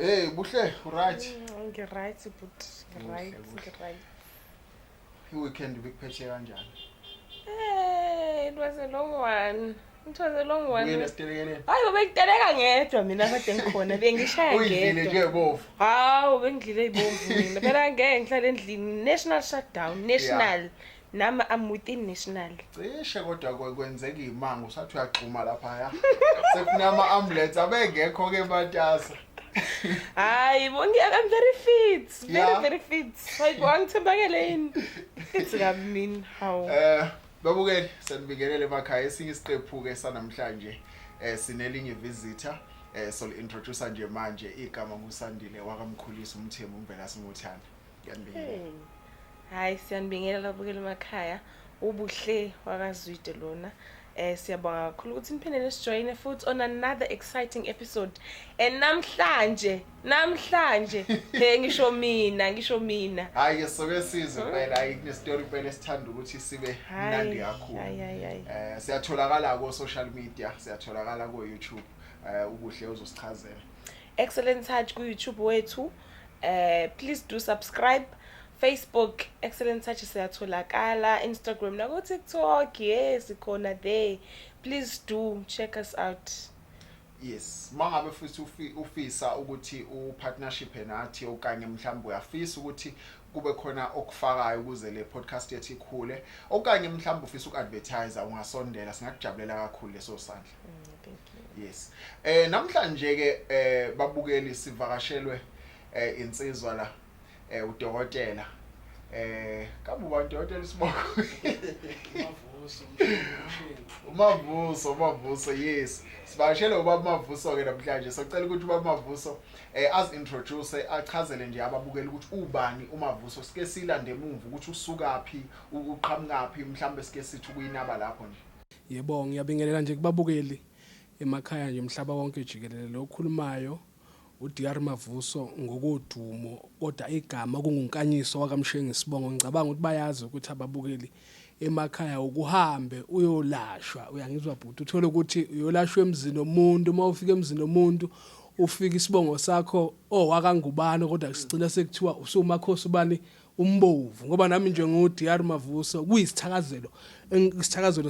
Hey, buhle, right? Right, but right. I-weekend ibikuphethe kanjani? Hey, it was a long one. Uyena esitelekeleni? Hayi ubengiteleka ngedwa mina kade ngikhona bengishaya Uyidlile nje ngedwa. ebovu. Hawu bengidlile izibomvu mina. Phela ngeke ngihlale endlini national shutdown, national. Nama I'm within national. Cishe kodwa kwenzeka imanga usathi uyagxuma lapha ya. Sekunama ambulance abengekho ke matasa. Hayi I'm very fit. Very fit. Hayi kwangithembakele yini? It's kabi mina. Hawu. Babukeli sanibingelele emakhaya esinye isiqephu ke sanamhlanje sinelinye visitor so introducer nje manje igama ngusandile wakamkhulisa umthembu umbela simuthanda ngiyanibingelela. Hayi siyanibingelela babukeli emakhaya ubuhle wakazwide lona. Siyabonga kakhulu ukuthi niphendele sijoyine futhi on another exciting episode. And namhlanje ngisho mina. Hayi soke sizwe phela hayi kune story phela esithanda ukuthi sibe mnandi kakhulu. Siyatholakala ku social media, siyatholakala ku YouTube. Ubuhle uzosichazela. Excellent Touch ku YouTube wethu. Please do subscribe. Facebook Excellent Touch siyatholakala, Instagram na ku TikTok, yes ikhona there. Please do check us out. Yes, mangabe futhi ufisa ukuthi upartnership nathi okanye mhlawumbe uyafisa ukuthi kube khona okufakayo ukuze le podcast yethu ikhule okanye mhlawumbe ufisa ukuadvertise ungasondela singakujabulela kakhulu leso sandla. Thank you. Yes. Namhlanje ke babukeli sivakashelwe insizwa la udokotela kabuba udokotela isiboko Mavuso yes sibashela ubaba Mavuso ke namhlanje socela ukuthi ubaba Mavuso as introduce achazele nje ababukeli ukuthi ubani uMavuso sike silande emuva ukuthi usukaphi uqhamukaphi mhlambe sike sithi kuyinaba lapho nje. Yebo ngiyabingelela nje kubabukeli emakhaya nje umhlaba wonke jikelele lokhulumayo uDR Mavuso ngokodumo kodwa igama kungunkanyiso wakamshengu sibongo ngicabanga ukuthi bayazi ukuthi ababukeli emakhaya ukuhambe uyolashwa uyangizwa bhuti uthole ukuthi uyolashwa emzini omuntu uma ufika emzini omuntu ufika isibongo sakho wakangubani kodwa sicina sekuthiwa usumakhosi ubani umbovu ngoba nami nje nguDR Mavuso kuyisithakazelo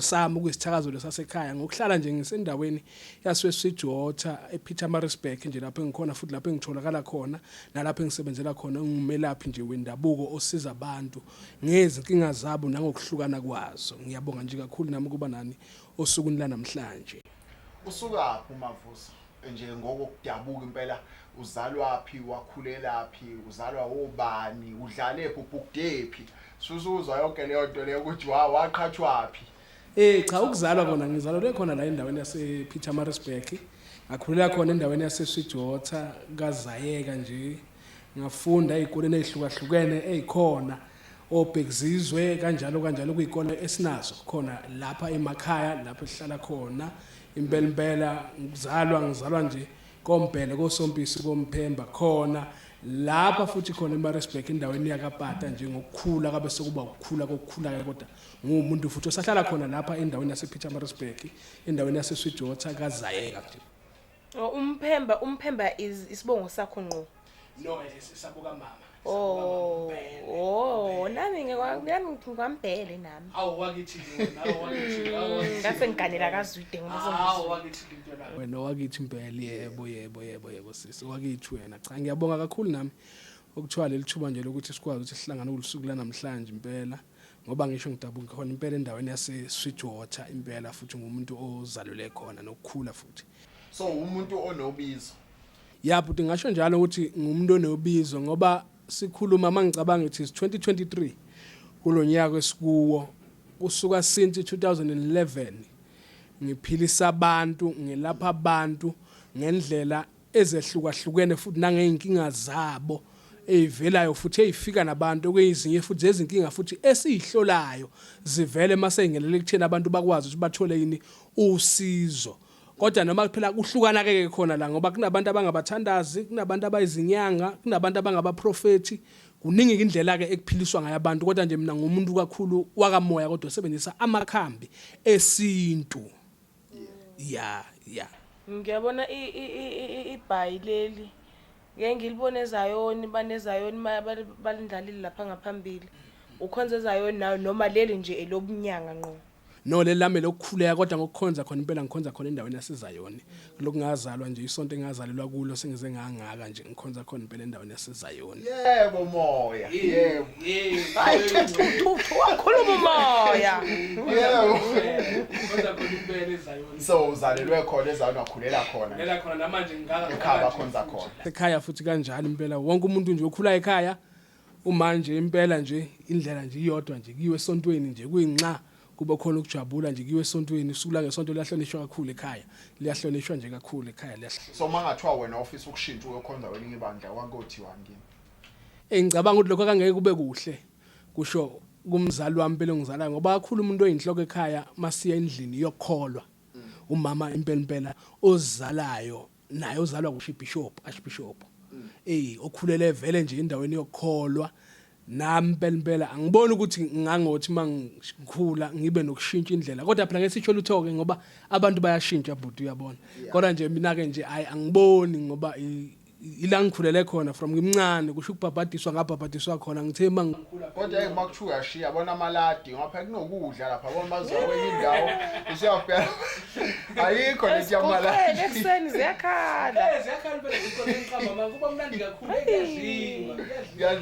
sami kuyisithakazelo sasekhaya ngokuhlala nje ngisendaweni yaseSwijota ePietermaritzburg nje lapho engikhona futhi lapho engitholakala khona nalapho engisebenzela khona ngumelaphi nje wendabuko osiza abantu ngezinkinga zabo nangokuhlukana kwazo. Ngiyabonga nje kakhulu nami kuba nani osukwini la namhlanje. Usukaphi uMavuso nje ngokudabuka impela uzalwaphi wakhulelaphi uzalwa obani udlale phupukudephi susuzwa yonke leyo nto leyo ukuthi waqhathwaphi. Cha ukuzalwa kona ngizalwe khona la endaweni yasePietermaritzburg ngakhulela khona endaweni yaseSwijota kazayeka nje ngafunda ezikoleni ezihlukahlukene ezikhona obhekizizwe kanjalo kuyikole esinazo khona lapha emakhaya lapho esihlala khona impela ngizalwa nje Kompele kosompisi komphemba khona lapha futhi khona eMaritzburg endaweni yakapata nje ngokukhula kabe sekuba ukukhula kokukhula kodwa ngumuntu futhi osahlala khona lapha endaweni yasePietermaritzburg endaweni yaseSwijota kazayeka nje. Umphemba isibongo sakho ngqo. No isabuka mama. Nami ngikwambhele nami. Awu wakithi wakithi. Ngase ngiganela kazwide ngoba wakithi into la. Wena wakithi impela yebo sisi wakithi wena. Cha ngiyabonga kakhulu nami ukuthiwa lelithuba nje lokuthi sikwazi ukuthi sihlangane kulisuku la namhlanje impela ngoba ngisho ngidabuka khona impela endaweni yaseSwijota impela futhi ngumuntu ozalule khona nokukhula futhi. So umuntu onobizo. Yabo ngingasho njalo ukuthi ngumuntu onobizo ngoba sikhuluma mangicabanga ukuthi 2023 kulonyaka esikuwo usuka since 2011 ngiphilisa abantu ngilapha abantu ngendlela ezehlukahlukene futhi nangeyinkinga zabo ezivelayo futhi ezifika nabantu okuyizinye futhi ezinkinga futhi esihlolayo zivele mase ingelele kuthena abantu bakwazi ukuthi bathole yini usizo. Kodwa noma kuphela kuhlukana ke khona la ngoba kunabantu abangabathandazi kunabantu abayizinyanga kunabantu abangabaprofeti kuningi indlela ke ekuphiliswa ngayo abantu kodwa nje mina ngumuntu kakhulu wakamoya kodwa usebenzisa amakhambi esintu. Yeah. Ngiyabona ibhayileli ngeke ngilibone ezayoni banezayoni balindlalile lapha ngaphambili ukhonza ezayoni nayo noma leli nje elobunyanga ngqo no lelami lokukhuleka kodwa ngokukhonza khona impela ngikhonza khona endaweni yaseZayoni lokungazalwa nje isonto engazalelwa kulo sengize ngangaka nje ngikhonza khona impela endaweni yaseZayoni yebo moya yebo wakhuluma umoya yebo ngikhonza khona impela eZayoni so uzalelwe khona ezayoni wakhulela khona lela khona namanje ngingaka ekhaya khonza khona ekhaya futhi kanjalo impela wonke umuntu nje ukhula ekhaya umanje impela nje indlela nje iyodwa nje kiwe esontweni nje kuyinxa kuba khona ukujabula nje kiwe esontweni usukula ngesonto liyahlonishwa kakhulu ekhaya liyahlonishwa nje kakhulu ekhaya liyahlonishwa so mangathiwa wena office ukushintsha uyokhonza kwelinye ibandla wankothiwa ngini ngicabanga ukuthi lokho akangeke kube kuhle kusho kumzali wami phela ngizala ngoba kakhulu umuntu oyinhloko ekhaya masiya endlini yokholwa umama impela ozalayo naye ozalwa archbishop okhulele vele nje endaweni yokholwa nami impela angiboni ukuthi ngangothi mangikhula ngibe nokushintsha indlela kodwa phela ngesitsho luthoke ngoba abantu bayashintsha bhuti uyabona kodwa nje mina ke nje angiboni ngoba ila ngikhulele khona from ngimncane kusho ukubhabhadiswa ngabhabhadiswa khona ngithe mangikhula kodwa makuthiwa uyashiya bona amaladi ngapha kunokudla lapha bona bazokwenye indawo usiyafika ayikho leti yamaladi ekseni ziyakhala phela zikhona enqaba manje kuba mnandi kakhulu ekuyadliwa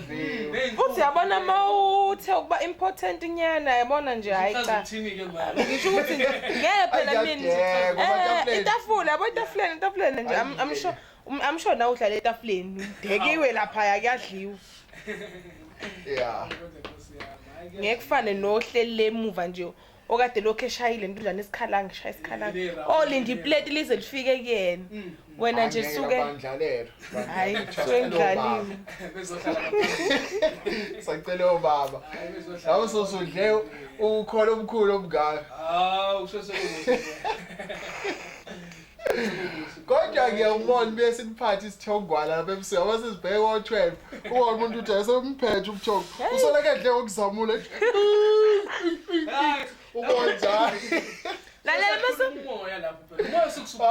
futhi yabona mawuthe ukuba important nyana yabona nje hayi cha uthini ke manje ngisho ukuthi ngeke phela mina itafula yabo itafuleni nje I'm sure now uhlala etafuleni dekiwe lapha kuyadliwa yeah ngeke kufane nohleli lemuva nje okade lokho eshayile ndudlana isikhalange shaya isikhalange olinda iplate lize lifike kuyena wena nje suke bandlalelo hayi sengidlaliwe bezohlala sacela obaba lawo sosudle ukholo omkhulu omngaka usesekuhle kodwa ngiyabona bese siphathi isithongwana lapha ebusuku abasizibheke ngo12 umuntu uthi asemphethe ubuthongo usolekadle okuzamula ukwenza lalela bese umoya lapho phela umoya sikusuka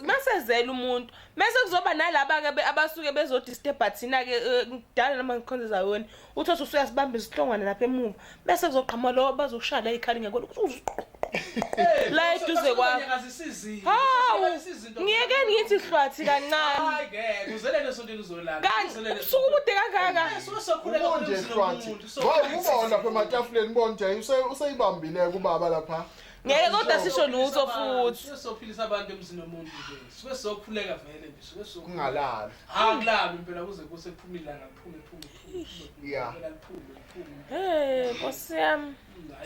masezela umuntu bese kuzoba nalaba ke abasuke bezodisturb thina ke kudala noma ngikhonza ezayoni uthothi usuyasibamba isihlongwana lapha emuva bese kuzoqhama lo bazoshala ikhali ngekho la eduze kwami ngiyeke ngithi hlwathi kancane hayi ngeke uzelele sontweni uzolala uzelele suku bude kangaka sokhuleka konje hlwathi ngoba lapha ematafuleni bonje useyibambile kubaba lapha ngeke kodwa sisho lutho futhi sophilisa abantu emzini womuntu nje sibe sokhuleka vele nje sibe so kungalala angilami impela kuze kuse kuphumile la ngaphume yeah Nkosi yami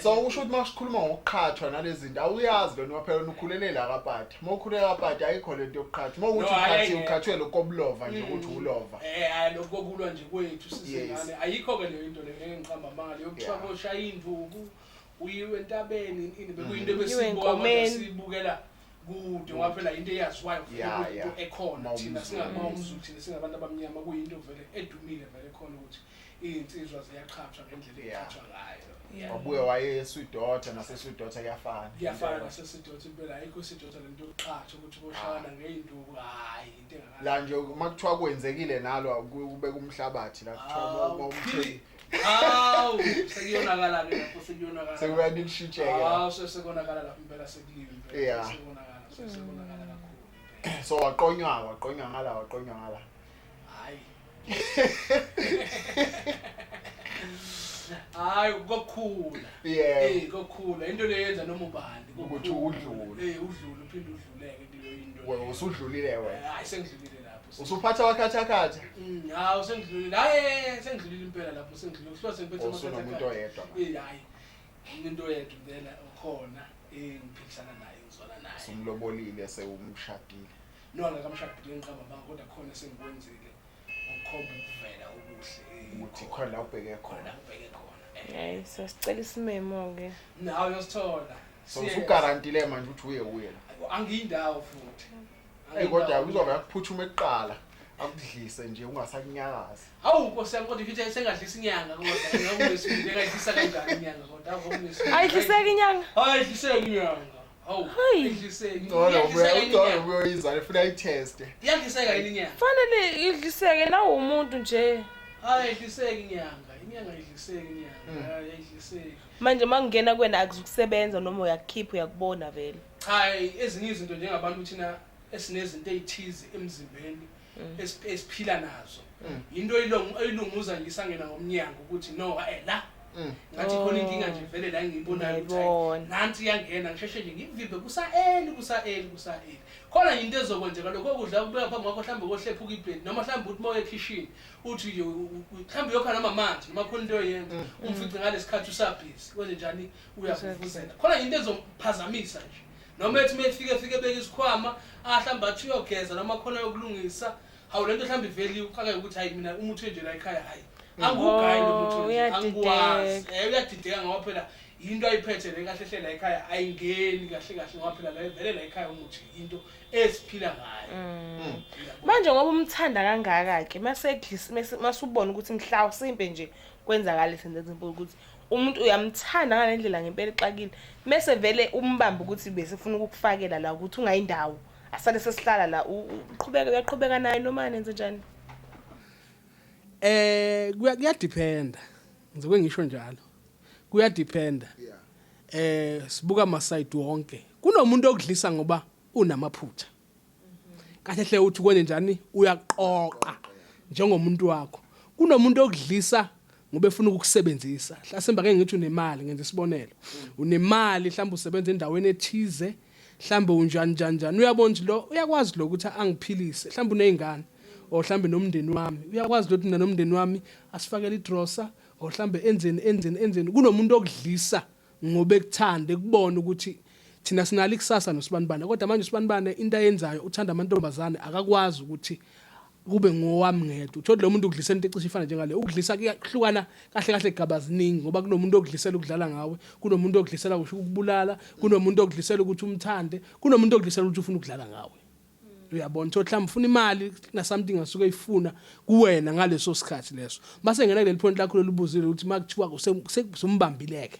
so usho ukuthi masikhuluma ngokuqhathwa nalezi zinto awuyazi lona phela ukhulelela kapati mawukhulela kapati ayikho lento yokuqhathwa mawukuthi ukhathwe lokoblova nje ukuthi ulova hayi lokokulwa nje kwethu sisingane ayikho ke leyo into leyo engiqamba mangale yokuthiwa koshaya induku uyiwe entabeni ini bekuyinto besibona sibukela kude ngoba phela into eyaziwayo into ekhona thina singabawumzulu thina singabantu abamnyama kuyinto vele edumile vele khona ukuthi insizwa ziyaqhathwa ngendlela eqhathwa ngayo wabuye wayeswidotha naseswidotha kuyafana naseswidotha impela ayikho iswidotha lento yokuqhathwa ukuthi boshana ngeinduku hayi into engaka la nje makuthiwa kwenzekile nalo kubeka umhlabathi la kuthiwa mawumtheli sekuyonakala ke lapho sekuyonakala sekuyadishitsheka sekonakala lapho impela sekuliwe impela sekonakala kakhulu so waqonywa ngala hayi kokukhula kokukhula into leyenza noma ubani ukuthi udlule udlule uphinde udluleke leyo into wena usudlulile wena hayi sengidlulile lapho usuphatha wakhatha hayi sengidlulile hayi sengidlulile impela lapho sengidlulile kusiba sengiphethe umuntu oyedwa hayi umuntu oyedwa ngena ukhona ngiphilisana naye ngizona naye sumlobolile sewumshadile no angakamshadile ngiqamba banga kodwa khona sengikwenzile ukukhomba ukuvela okuhle ukuthi khona la ubheke khona hayi sasicela isimemo ke nawe uyosithola so usugarantile manje ukuthi uye angiyindawo futhi kodwa uzobe yakuphuthuma eqala akudlise nje ungasakunyakaza hawu Nkosi yami kodwa ifithi sengadlisa inyanga kodwa ngabe ngesibili ekadlisa kanjani inyanga kodwa avomisa ayidliseka inyanga ayidliseka inyanga Hawu, Hayi. idliseke. Ngcono uyoyizwa ufuna itest. Iyadliseka yini inyanga? Fanele idliseke nawo umuntu nje. Hayi, idliseke inyanga. Inyanga idliseke inyanga. Hayi, idliseke. Manje mangena kwena akuzukusebenza noma uyakhipha uyakubona vele. Hayi, ezinye izinto njengabantu thina esinezinto ezithize emzimbeni esiphila nazo. Into eyilunguza ngisangena ngomnyango ukuthi no la ngathi khona inkinga nje vele la ngiyibonayo ukuthi nanti iyangena ngisheshe nje ngivimbe kusaeli. Khona into ezokwenzeka lokho kudla kubeka phambi kwakho mhlawumbe kohlephuka iplate noma mhlawumbe uthi moye ekitchen uthi nje mhlawumbe yokha nama manzi noma khona into oyenza umfice ngalesikhathi usabhizi kwenze njani uyavuvuzela. Khona into ezomphazamisa nje. Noma ethi mefike beka isikhwama mhlawumbe athi uyogeza noma khona yokulungisa hawu lento mhlawumbe iveli uqhaka ukuthi hayi mina umuthi nje la ekhaya hayi angugayi lo muthi angikwazi uyadideka ngoba phela into ayiphethe le kahle la ekhaya ayingeni kahle ngoba phela la vele la ekhaya umuthi into esiphila ngayo. Manje ngoba umthanda kangaka ke masubona ukuthi mhlawumbe nje kwenzakala izinto ukuthi umuntu uyamthanda ngalendlela ngempela exakile mase vele umbamba ukuthi bese ufuna ukukufakela la ukuthi ungayindawo asale sesihlala la uyaqhubeka naye noma nenze njani. Kuyadependa ngizokwe ngisho njalo kuyadependa sibuka ama side wonke kunomuntu okudlisa ngoba unamaphutha kahle hle uthi kwenze njani uyaqoqa njengomuntu wakho kunomuntu okudlisa ngoba efuna ukukusebenzisa hlasemba ke ngithi unemali ngenze isibonelo unemali mhlawumbe usebenza endaweni ethize mhlawumbe unjani uyabona nje lo uyakwazi lo ukuthi angiphilise mhlawumbe unezingane o mhlawumbe nomndeni wami uyakwazi lo ukuthi mina nomndeni wami asifakele idrosa o mhlawumbe enzeni kunomuntu okudlisa ngoba ekuthande kubona ukuthi thina sinali kusasa nosibanibane kodwa manje usibanibane into ayenzayo uthanda amantombazane akakwazi ukuthi kube ngowami ngedwa uthola lo muntu ukudlisela into ecishe ifana njengale ukudlisa kuyahlukana kahle egabaziningi ngoba kunomuntu okudlisela ukudlala ngawe kunomuntu okudlisela kusho ukubulala kunomuntu okudlisela ukuthi umthande kunomuntu okudlisela ukuthi ufuna ukudlala ngawe uyabona uthola mhlawumbe ufuna imali na something asuke ifuna kuwena ngaleso sikhathi leso base ngena kuleli point lakho lolubuzile ukuthi makuthiwa sekuzombambileke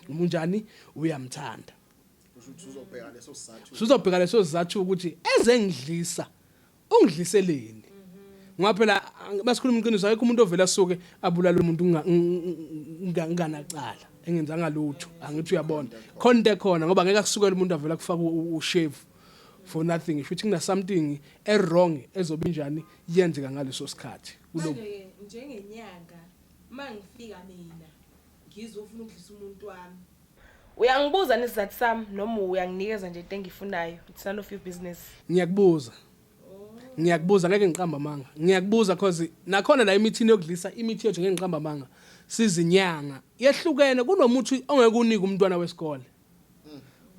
umunjani uyamthanda uzobheka leso sizathu ukuthi ezengidlisa ungidliseleni ngoba phela basikhuluma iqiniso ayikho umuntu ovela asuke abulala umuntu unganacala engenzanga lutho angithi uyabona khona ngoba ngeke akusukele umuntu avela kufaka ushave for nothing futhi kuna something wrong ezobe njani yenzeka ngaleso sikhathi manje njengenyanga mangifika mina ngizofuna ukudlisa umuntu wami uyangibuza nesizathu sami noma uyanginikeza nje into engifunayo it's none of your business. Ngiyakubuza ngeke ngiqamba manga ngiyakubuza cause nakhona la imithini yokudlisa imithi yethu ngeke ngiqamba manga sizinyanga yehlukene kunomuthi ongeke unike umntwana wesikole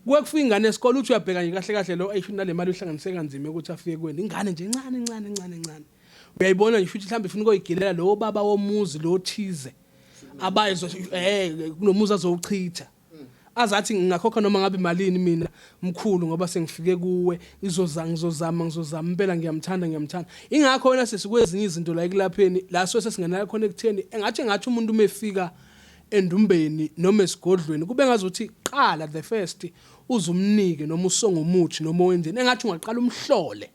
kufika ingane esikole uthi uyabheka nje kahle lo ayishini nale mali uhlanganise kanzima ukuthi afike kweni ingane nje encane uyayibona nje futhi mhlawumbe ufuna ukuyigilela lo baba womuzi lo thize abayizo kunomuzi azowuchitha azathi ngingakhokha noma ngabe imalini mina mkhulu ngoba sengifike kuwe ngizozama impela ngiyamthanda ingakho wena sesikwezinye izinto la ekulapheni la sesingena khona ekutheni engathi umuntu umefika endumbeni noma esigodlweni kube ngazuthi qala the first uzumnike noma usonga umuthi noma wenzeni engathi ungaqala umhlole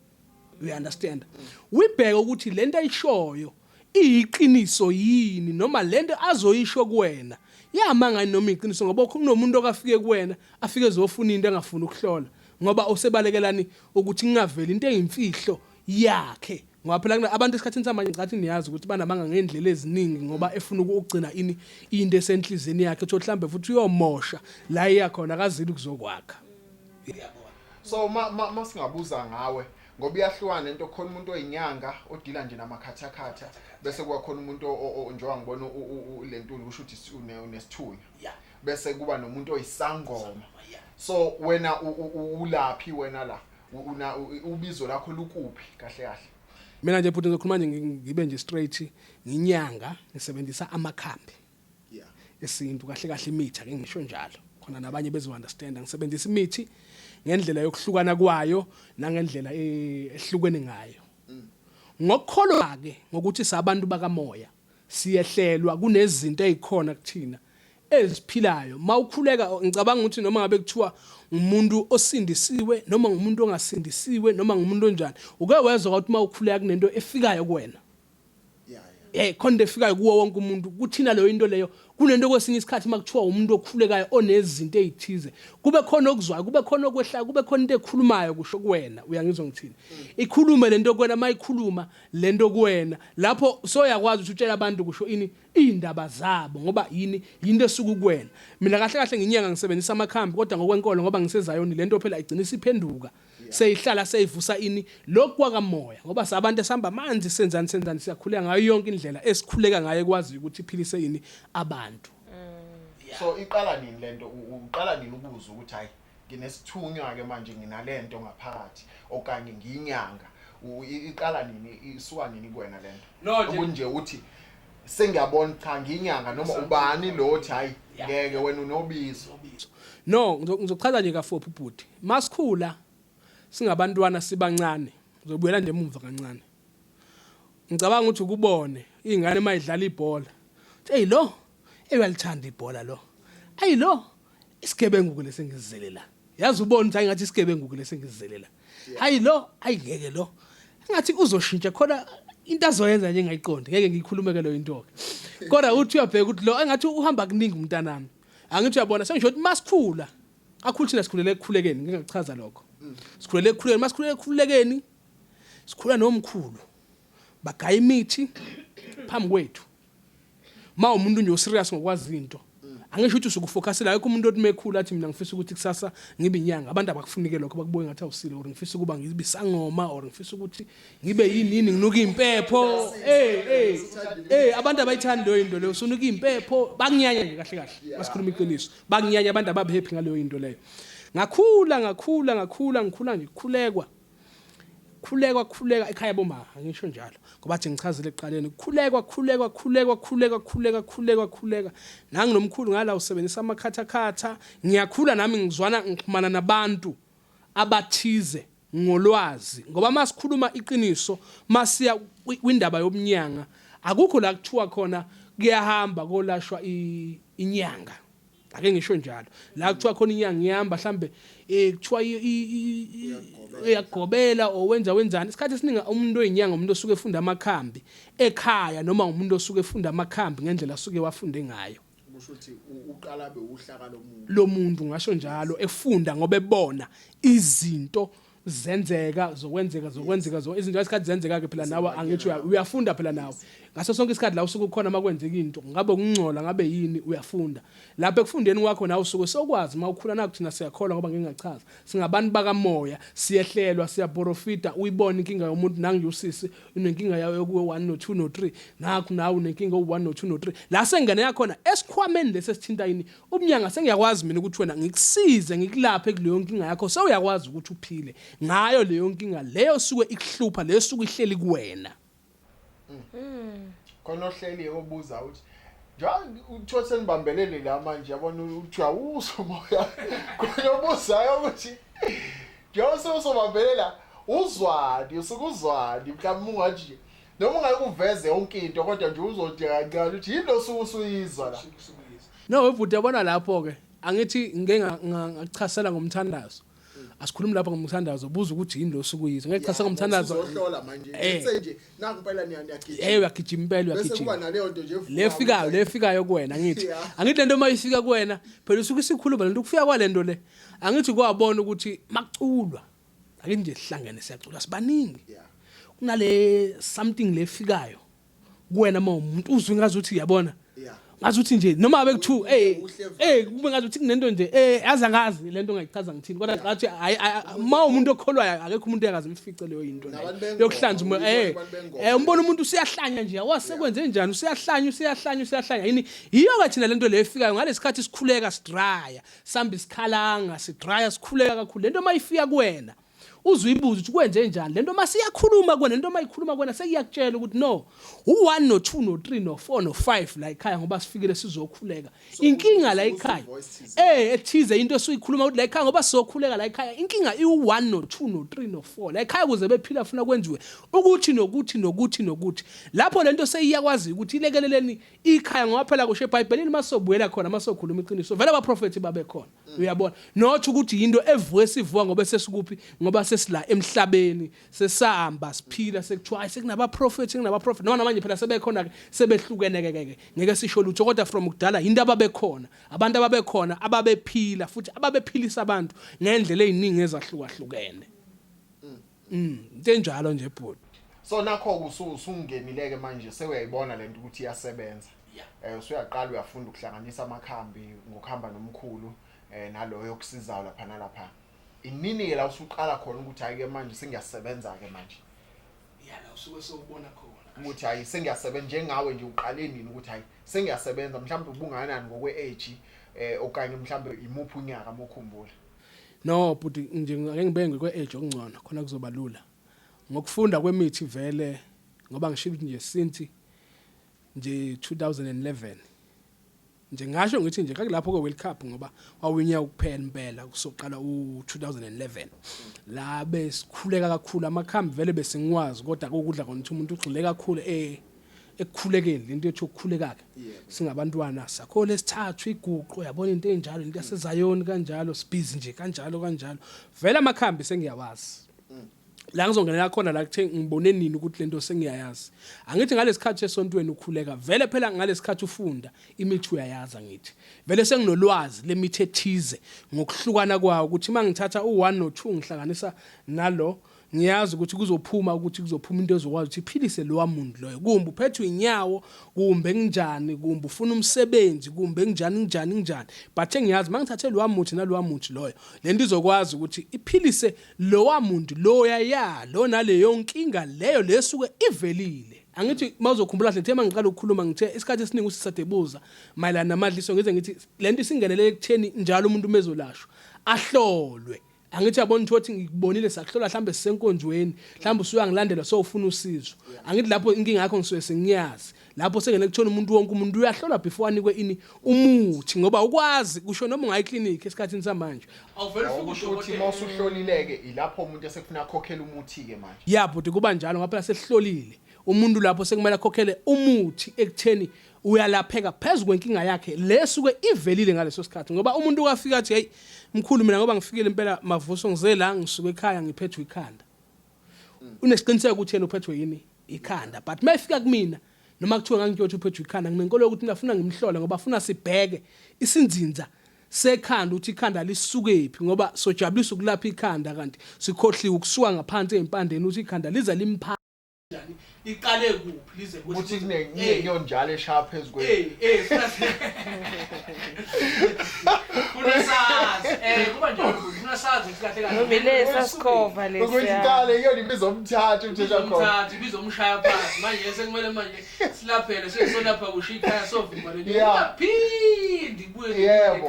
you understand wibheka ukuthi lento ayishoyo iyiqiniso yini noma lento azoyisho kuwena yamanga noma iqiniso ngoba kunomuntu okafike kuwena afike ezofuna into engafuna ukuhlola ngoba usebalekelani ukuthi ngingaveli into eyimfihlo yakhe ngoba phela abantu esikhathini samanje ngathi niyazi ukuthi banamanga ngendlela eziningi ngoba efuna ukugcina into esenhlizweni yakhe uthi mhlambe futhi uyomosha la iyakhona akazili ukuzokwakha yabona so masingabuza ngawe ngoba iyahlukana into khona umuntu oyinyanga odila nje namakhathakhatha bese kuba khona umuntu njengoba ngibona lentuli kusho ukuthi unesithunya bese kuba nomuntu oyisangoma so wena ulaphi wena la ubizo lakho lukuphi kahle mina nje futhi ngizokhuluma nje ngibe nje straight nginyanga ngisebenzisa amakhambi esintu kahle imithi ake ngisho njalo khona nabanye bezo understand ngisebenzisa imithi ngendlela yokuhlukana kwayo nangendlela ehlukene ngayo ngokukholwa ke ngokuthi sabantu bakamoya siyehlelwa kunezinto ezikhona kuthina eziphilayo mawukhuleka ngicabanga ukuthi noma ngabe kuthiwa umuntu osindisiwe noma ngumuntu ongasindisiwe noma ngumuntu onjani uke wezwa ukuthi mawukhuleka kunento efikayo kuwena khona efikayo kuwo wonke umuntu kuthina leyo into leyo kunento kwesinye isikhathi makuthiwa umuntu okhulekayo onezinto ezithize kube khona okuzwayo kube khona okwehlayo kube khona into ekhulumayo kusho kuwena uyangizwa ngithini ikhulume lento kuwena mayikhuluma lento kuwena lapho soyakwazi ukuthi utshela abantu kusho ini indaba zabo ngoba yini into esuku kuwena mina kahle kahle nginyanga ngisebenzisa amakhambi kodwa ngokwenkolo ngoba ngisezayoni lento phela igcina isiphenduka seyihlala seyivusa ini lokhu kwakamoya ngoba sabantu esihamba amanzi senzani siyakhuleka ngayo yonke indlela esikhuleka ngayo ekwazi ukuthi iphilise yini abantu so iqala nini lento uqala nini ukuzwa ukuthi hayi nginesithunywa ke manje nginalento ngaphakathi okanye ngiyinyanga iqala nini isuka nini kuwena lento okunje uthi sengiyabona cha ngiyinyanga noma ubani lo uthi hayi ngeke wena unobizo no ngizochaza nje kafophi ubhuti masikhula singabantwana sibancane uzobuyela nje emuva kancane ngicabanga ukuthi ukubone izingane mayidlala ibhola hey lo uyalithanda ibhola lo ayi lo isigebengu lesengizizelela yazi ubona ukuthi ngathi isigebengu lesengizizelela hayi lo ayingeke lo ngathi uzoshintsha khona into azoyenza nje engayiqondi ngeke ngikhulumeke lo into ke kodwa uthi uyabheka ukuthi lo engathi uhamba kuningi umntanami angithi uyabona sengisho ukuthi masikhula akhulu thina sikhulele ekukhulekeni ngingachaza lokho sikhulele ekukhulekeni masikhulele ekukhulekeni sikhula nomkhulu bagaya imithi phambi kwethu umuntu nje oserious ngokwazi into angisho ukuthi usukufocusela akho umuntu othi mekhula athi mina ngifisa ukuthi kusasa ngibe inyanga abantu abakufunike lokho bakubuye ngathi awusile or ngifisa ukuba ngibe sangoma or ngifisa ukuthi ngibe yini nginuka impepho abantu abayithanda leyo into leyo usunuka impepho bakunyanya nje kahle kahle basikhuluma iqiniso bakunyanya abantu ababe happy ngaleyo into leyo ngakhula nje khuleka ekhaya boma angisho njalo ngoba athi ngichazele eqaleni khuleka nangi nomkhulu ngala usebenzisa amakhatha ngiyakhula nami ngizwana ngixhumana nabantu abathize ngolwazi ngoba masikhuluma iqiniso masiya kwindaba yomnyanga akukho la kuthiwa khona kuyahamba kolashwa inyanga ake ngisho njalo la kuthiwa khona inyanga ihamba mhlambe kuthiwa uyagobela wenzani isikhathi esiningi umuntu oyinyanga umuntu osuke efunda amakhambi ekhaya noma umuntu osuke efunda amakhambi ngendlela asuke wafunde ngayo kusho ukuthi uqala be uhlaka lomuntu ngasho njalo efunda ngoba ebona izinto zenzeka zokwenzeka izinto esikhathi zenzeka ke phela nawe angithi uyafunda phela nawe ngaso sonke isikhathi la usuke ukhona makwenzeka into ngabe ukungcola ngabe yini uyafunda lapha ekufundeni kwakho nawe usuke sokwazi mawukhula nakho thina siyakholwa ngoba ngingachaza singabantu bakamoya siyehlelwa siyaborofita uyibona inkinga yomuntu nangi usisi unenkinga yayo kuwe 1 no 2 no 3 nakho nawe unenkinga u1 no 2 no 3 la sengane yakhona esikhwameni lesesithinta yini umnyanga sengiyakwazi mina ukuthi wena ngikusize ngikulaphe kuleyo nkinga yakho sewuyakwazi ukuthi uphile ngayo leyo nkinga leyo suke ikuhlupha leyo suke ihleli kuwena khona ohleli obuza uthi njalo uthothi nibambelele la manje yabona uthi awuso moya khona obuzayo ukuthi njalo usobambelela uzwadi usukuzwadi mhlawumbe ungathi noma ungayikuveze yonke into kodwa nje uzothi kancane uthi yini usuyizwa la no webhuti yabona lapho ke angithi ngeke ngachasela ngomthandazo asikhulumi lapha ngomthandazo buza ukuthi yini lo sukuyizwa ngeke chasela ngomthandazo uzohlola manje nje naku impela niyagijima uyagijima impela bese kuba naleyo nto nje lefikayo kuwena angithi lento mayifika kuwena phela usuke isikhuluma lento kufika kwalento le angithi kwabona ukuthi makuculwa ake nje sihlangene siyacula sibaningi kunale something lefikayo kuwena umuntu uzwe ngazuthi uyabona ngazuthi nje noma abe ku2 kube ngazuthi kunento nje yazi lento ngayichaza ngithini kodwa ngathi ma umuntu okholwayo akekho umuntu engazi imfice leyo into leyo yokuhlanza umbona umuntu usiyahlanya nje wasekwenze njani usiyahlanya yini iyo ke thina lento leyo efikayo ngalesikhathi sikhuleka sidraya samba isikhalanga sidraya sikhuleka kakhulu lento mayifika kuwena uzibuza ukuthi kwenze njani lento masiyakhuluma kwena lento mayikhuluma kwena sekuyakutshela ukuthi no u1 no2 no3 no4 no5 la ekhaya ngoba sifikile sizokhuleka inkinga la ekhaya ethize into esiyikhuluma ukuthi la ekhaya ngoba sizokhuleka la ekhaya inkinga i1 no2 no3 no4 la ekhaya kuze bephila funa kwenziwe ukuthi nokuthi lapho lento seyiyakwazi ukuthi ilekeleleni ikhaya ngoba phela kusho eBhayibhelini masobuyela khona masokhuluma iqiniso vele abaprofeti babe khona uyabona nothi ukuthi into evuke sivuka ngoba sesikuphi ngoba sesila emhlabeni sesahamba siphila sekuthiwa sekunabaprofeti noma namanje phela sebekhona ke sebehlukene ke ngeke sisho lutho kodwa from kudala into ababekhona abantu ababekhona ababephila futhi ababephilisa abantu ngendlela eziningi ezahlukahlukene into enjalo nje bhuti so nakho usungenileke manje sewuyayibona lento ukuthi iyasebenza usuyaqala uyafunda ukuhlanganisa amakhambi ngokuhamba nomkhulu naloyo yokusizayo lapha nalapha inini la usuqala khona ukuthi ayike manje sengiyasebenza ke manje la usuke sewubona khona ukuthi hayi sengiyasebenza njengawe nje uqale nini ukuthi hayi sengiyasebenza mhlawumbe ubunganani ngokwe-age okanye mhlawumbe imuphi unyaka mokhumbula no buti nje ngeke ngibenge kwe-age okungcono khona kuzoba lula ngokufunda kwemithi vele ngoba ngisho ukuthi nje since nje 2011 nje ngasho ngithi nje kakulapho ke World Cup ngoba wawinya ukuphela impela kusoqala u2011 la besikhuleka kakhulu amakhambi vele besingwazi kodwa kokudla khona ukuthi umuntu ugxile kakhulu ekukhulekeni into ethi ukukhuleka ke singabantwana sakho lesithathu iguqo yabona into enjalo into yasezayoni kanjalo sibhizi nje kanjalo vele amakhambi sengiyawazi la ngizongenela khona la kuthe ngibone nini ukuthi lento sengiyayazi angithi ngalesikhathi esontweni ukhuleka vele phela ngalesikhathi ufunda imithi uyayazi ngithi vele senginolwazi lemithi ethize ngokuhlukana kwawo ukuthi mangithatha u1 no2 ngihlanganisa nalo ngiyazi ukuthi kuzophuma into ezokwazi ukuthi iphilise lo wamuntu loyo kumbe uphethwe inyawo kumbe kunjani kumbe ufuna umsebenzi kumbe kunjani but engiyazi mangithathe lo wamuntu nalo wamuntu loyo lento izokwazi ukuthi iphilise lo wamuntu loya lo naleyo nkinga leyo lesuke ivelile angithi mawuzokhumbula nje thema ngiqala ukukhuluma ngithe isikhathi esiningi usisadebuza mayelana namadliso ngize ngithi lento isingenelele ekutheni njalo umuntu mezolashwa ahlolwe angithi yabona ukuthi ngikubonile sakuhlola mhlambe sisenkonjweni mhlambe usuyangilandela so ufuna usizo angithi lapho inkinga yakho ngisuke sengiyazi lapho sengene kuthona umuntu wonke umuntu uyahlola before anikwe ini umuthi ngoba ukwazi kusho noma ungayi clinic esikhathini samanje awuvele ukuthi mawusuhlolileke ilapho umuntu esekufuna akhokhela umuthi ke manje yabo kuba njalo ngaphela sesihlolile umuntu lapho sekumele akhokhele umuthi ekutheni uyalapheka phezulu kwenkinga yakhe lesuke ivelile ngaleso sikhathi ngoba umuntu ukafika athi hey mkhulu mina ngoba ngifikile impela Mavuso ngize la ngisuke ekhaya ngiphethwe ikhanda unesiqiniseko ukuthi yena uphethwe yini ikhanda but mayifika kumina noma kuthiwa ngangiyothi uphethwe ikhanda nginenkolo ukuthi ngifuna ngimhlole ngoba afuna sibheke isinzinza sekhanda ukuthi ikhanda lisukephi ngoba sojabulisa ukulapha ikhanda kanti sikhohliwe ukusuka ngaphansi empandeni ukuthi ikhanda lize limpha iqale kuphi lize ukuthi kunenyo njalo eshaya phezulu kuba njalo kunasazi kahle kahle nomile sasikhova ukuyiqale yona ibizomthatha umthetho khona umthatha ibizomshaya phansi manje sekumele manje silaphele sesolapha kushikaya sovimba le phindi kuye yebo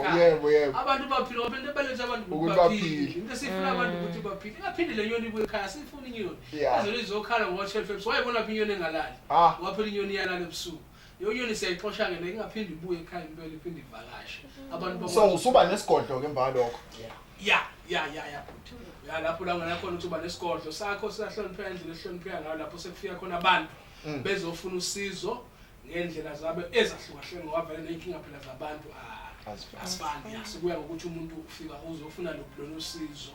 abantu baphila ngoba into ebaletse abantu ukuthi baphile into sifuna abantu ukuthi baphile ingaphindi le nyoni ibuye ekhaya sifuna inyoni azolo izokhala ngo-12 wayibona phi inyoni engalali waphela inyoni iyalala ebusuku yonyoni siyayixosha ke ingaphindi ibuye ekhaya impela iphinde ivakashe abantu so usuba nesigodlo ke emva lokho ya lapho la ngena khona ukuthi uba nesigodlo sakho siyahlonipheka indlela ehlonipheka ngayo lapho sekufika khona abantu bezofuna usizo ngendlela zabe ezahlukahlukene ngoba vele nenkinga phela zabantu asibani sikuya ngokuthi umuntu ufika uzofuna lona usizo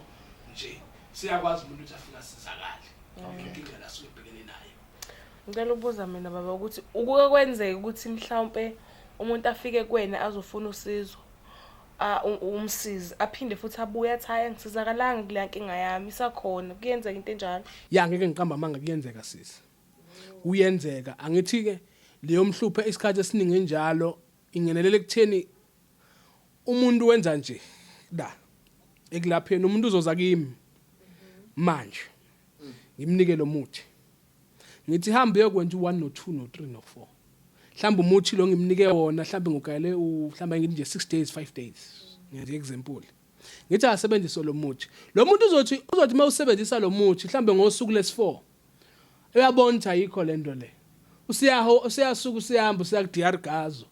nje siyakwazi umuntu ukuthi afika asizakale inkinga la suke ebhekene nayo ngicela ubuza mina baba ukuthi ukuke kwenzeka ukuthi mhlawumbe umuntu afike kuwena azofuna usizo umsizi aphinde futhi abuye athi hayi ngisizakalanga kule nkinga yami isakhona kuyenzeka into enjalo ngeke ngiqamba manga kuyenzeka sisi uyenzeka angithi ke leyo mhluphe isikhathi esiningi enjalo ingenelele ekutheni umuntu wenza nje ekulapheni umuntu uzoza kimi manje ngimnike lo muthi ngithi hambe yokwenza u1 no2 no3 no4 mhlawumbe umuthi lo ngimnike wona mhlawumbe ngogayele mhlawumbe ngithi nje 6 days 5 days ngenze example ngithi asebenzise lo muthi lo muntu uzothi mawusebenzisa lo muthi mhlambe ngosuku lesi4 uyabona ukuthi ayikho lento le usiyasuka usiyahamba usiya DR Gazo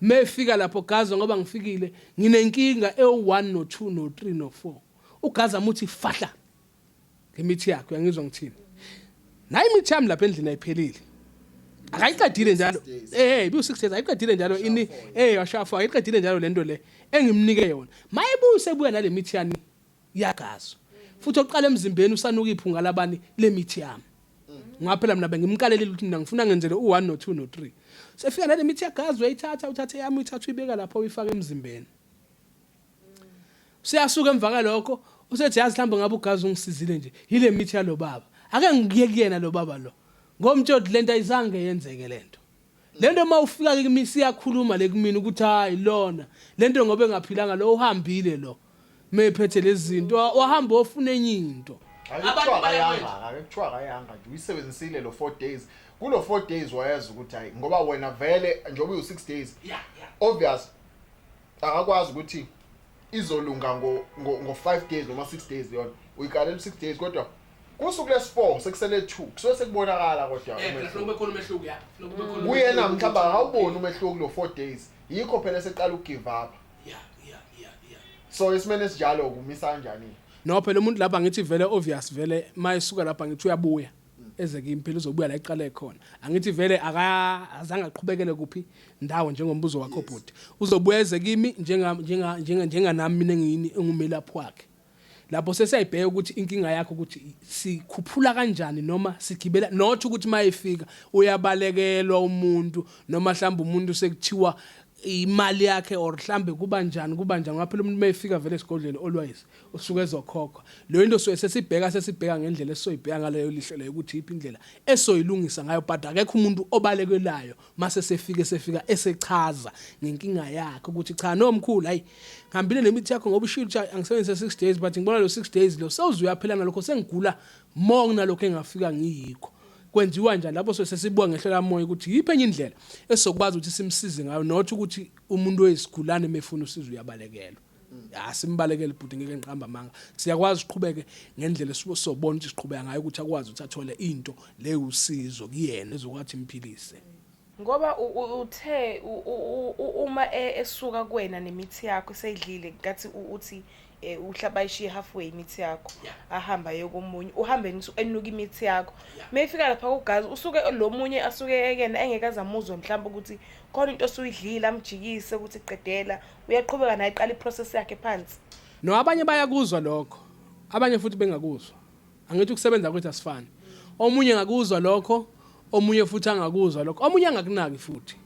mefika lapho Gazo ngoba ngifikile nginenkinga e1 no2 no3 no4 uGaza muthi fahla ngemithi yakho uyangizwa ngithini nayi imithi yami lapha endlini ayiphelile akayiqedile njalo bu6 days ayiqedile njalo ini washafa ayiqedile njalo lento le engimnike yona mayebuse buya nale mithi yani yagazo futhi oqala emzimbeni usanuka iphunga labani le mithi yami ngaphela mina bengimqalelela ukuthi mina ngifuna ngenzele u1 no2 no3 sefika nale mithi yagazo uyayithatha uthathe yami uyithatha uyibeka lapho uyifaka emzimbeni siyasuka emva lokho usethi yazi mhlawumbe ngabe ugazi ungisizile nje yile mithi yalo baba ake ngiye kuyena lo baba lo ngomtshodi lento ayizange yenzeke lento mawufika kimi yakhuluma lekumina ukuthi hayi lona lento ngobe engaphilanga lo uhambile lo mephethe lezi zinto wahamba ofuna enye into abantu bayanga akuthiwa kayanga nje uyisebenzisile lo 4 days kulo 4 days wayazi ukuthi hayi ngoba wena vele njengoba u6 days obvious akakwazi ukuthi izolunga ngo 5 days noma 6 days yona uyikalela 6 days kodwa kusuku lesi4 sekusele 2 kusuke sekubonakala kodwa umehluko uyena mhlamba awuboni umehluko kulo 4 days yikho phela seqala ugive up so isimene esijalo kumisa kanjani no phela umuntu lapha ngithi vele obvious vele mayisuka lapha ngithi uyabuya ezeke impilo uzobuya la iqale khona angithi vele azange aqhubekele kuphi ndawo njengombuzo wakho bhuti uzobuya ezekimi njenganami mina engumelaphi wakhe lapho sesiyayibheka ukuthi inkinga yakho ukuthi sikhuphula kanjani noma sigibela not ukuthi mayifika uyabalekelwa umuntu noma mhlawumbe umuntu sekuthiwa imali yakhe or mhlambe kuba njani ngaphela umuntu mayifika vele esigodleni always usuke ezokhokha lo into sesibheka ngendlela esoyibheka ngaleyo lihle leyo ukuthi iphi indlela esoyilungisa ngayo but akekho umuntu obalekelayo mase sefika esechaza ngenkinga yakhe ukuthi cha nomkhulu hayi ngihambile nemithi yakho ngoba ushilo ukuthi angisebenzise 6 days but ngibona lo 6 days lo sewuzuyaphela nalokho sengigula more kunalokho engafika ngiyikho kwenziwa njani lapho sesibuka ngehlela moya ukuthi yiphi enye indlela esokwazi ukuthi simsize ngayo not ukuthi umuntu oyisigulane mefuna usizo uyabalekelwa simbalekele bhuti ngeke ngiqamba amanga siyakwazi uqhubeke ngendlela sobona ukuthi siqhubeka ngayo ukuthi akwazi ukuthi athole into le usizo kuyena ezokwathi imphilise ngoba uthe uma esuka kuwena nemithi yakho seyidlile ngathi uthi uhlaba ishiye halfway imithi yakho ahamba yokomunye uhambe enuka imithi yakho mayifika lapha kugazi usuke lo munye asuke yena engekaza amuzwe mhlawumbe ukuthi khona into osuyidlila amjikise ukuthi qedela uyaqhubeka naye iqala iprocess yakhe phansi no abanye bayakuzwa lokho abanye futhi bengakuzwa angithi ukusebenza kwethu asifani omunye ngakuzwa lokho omunye futhi angakuzwa lokho omunye angakunaki futhi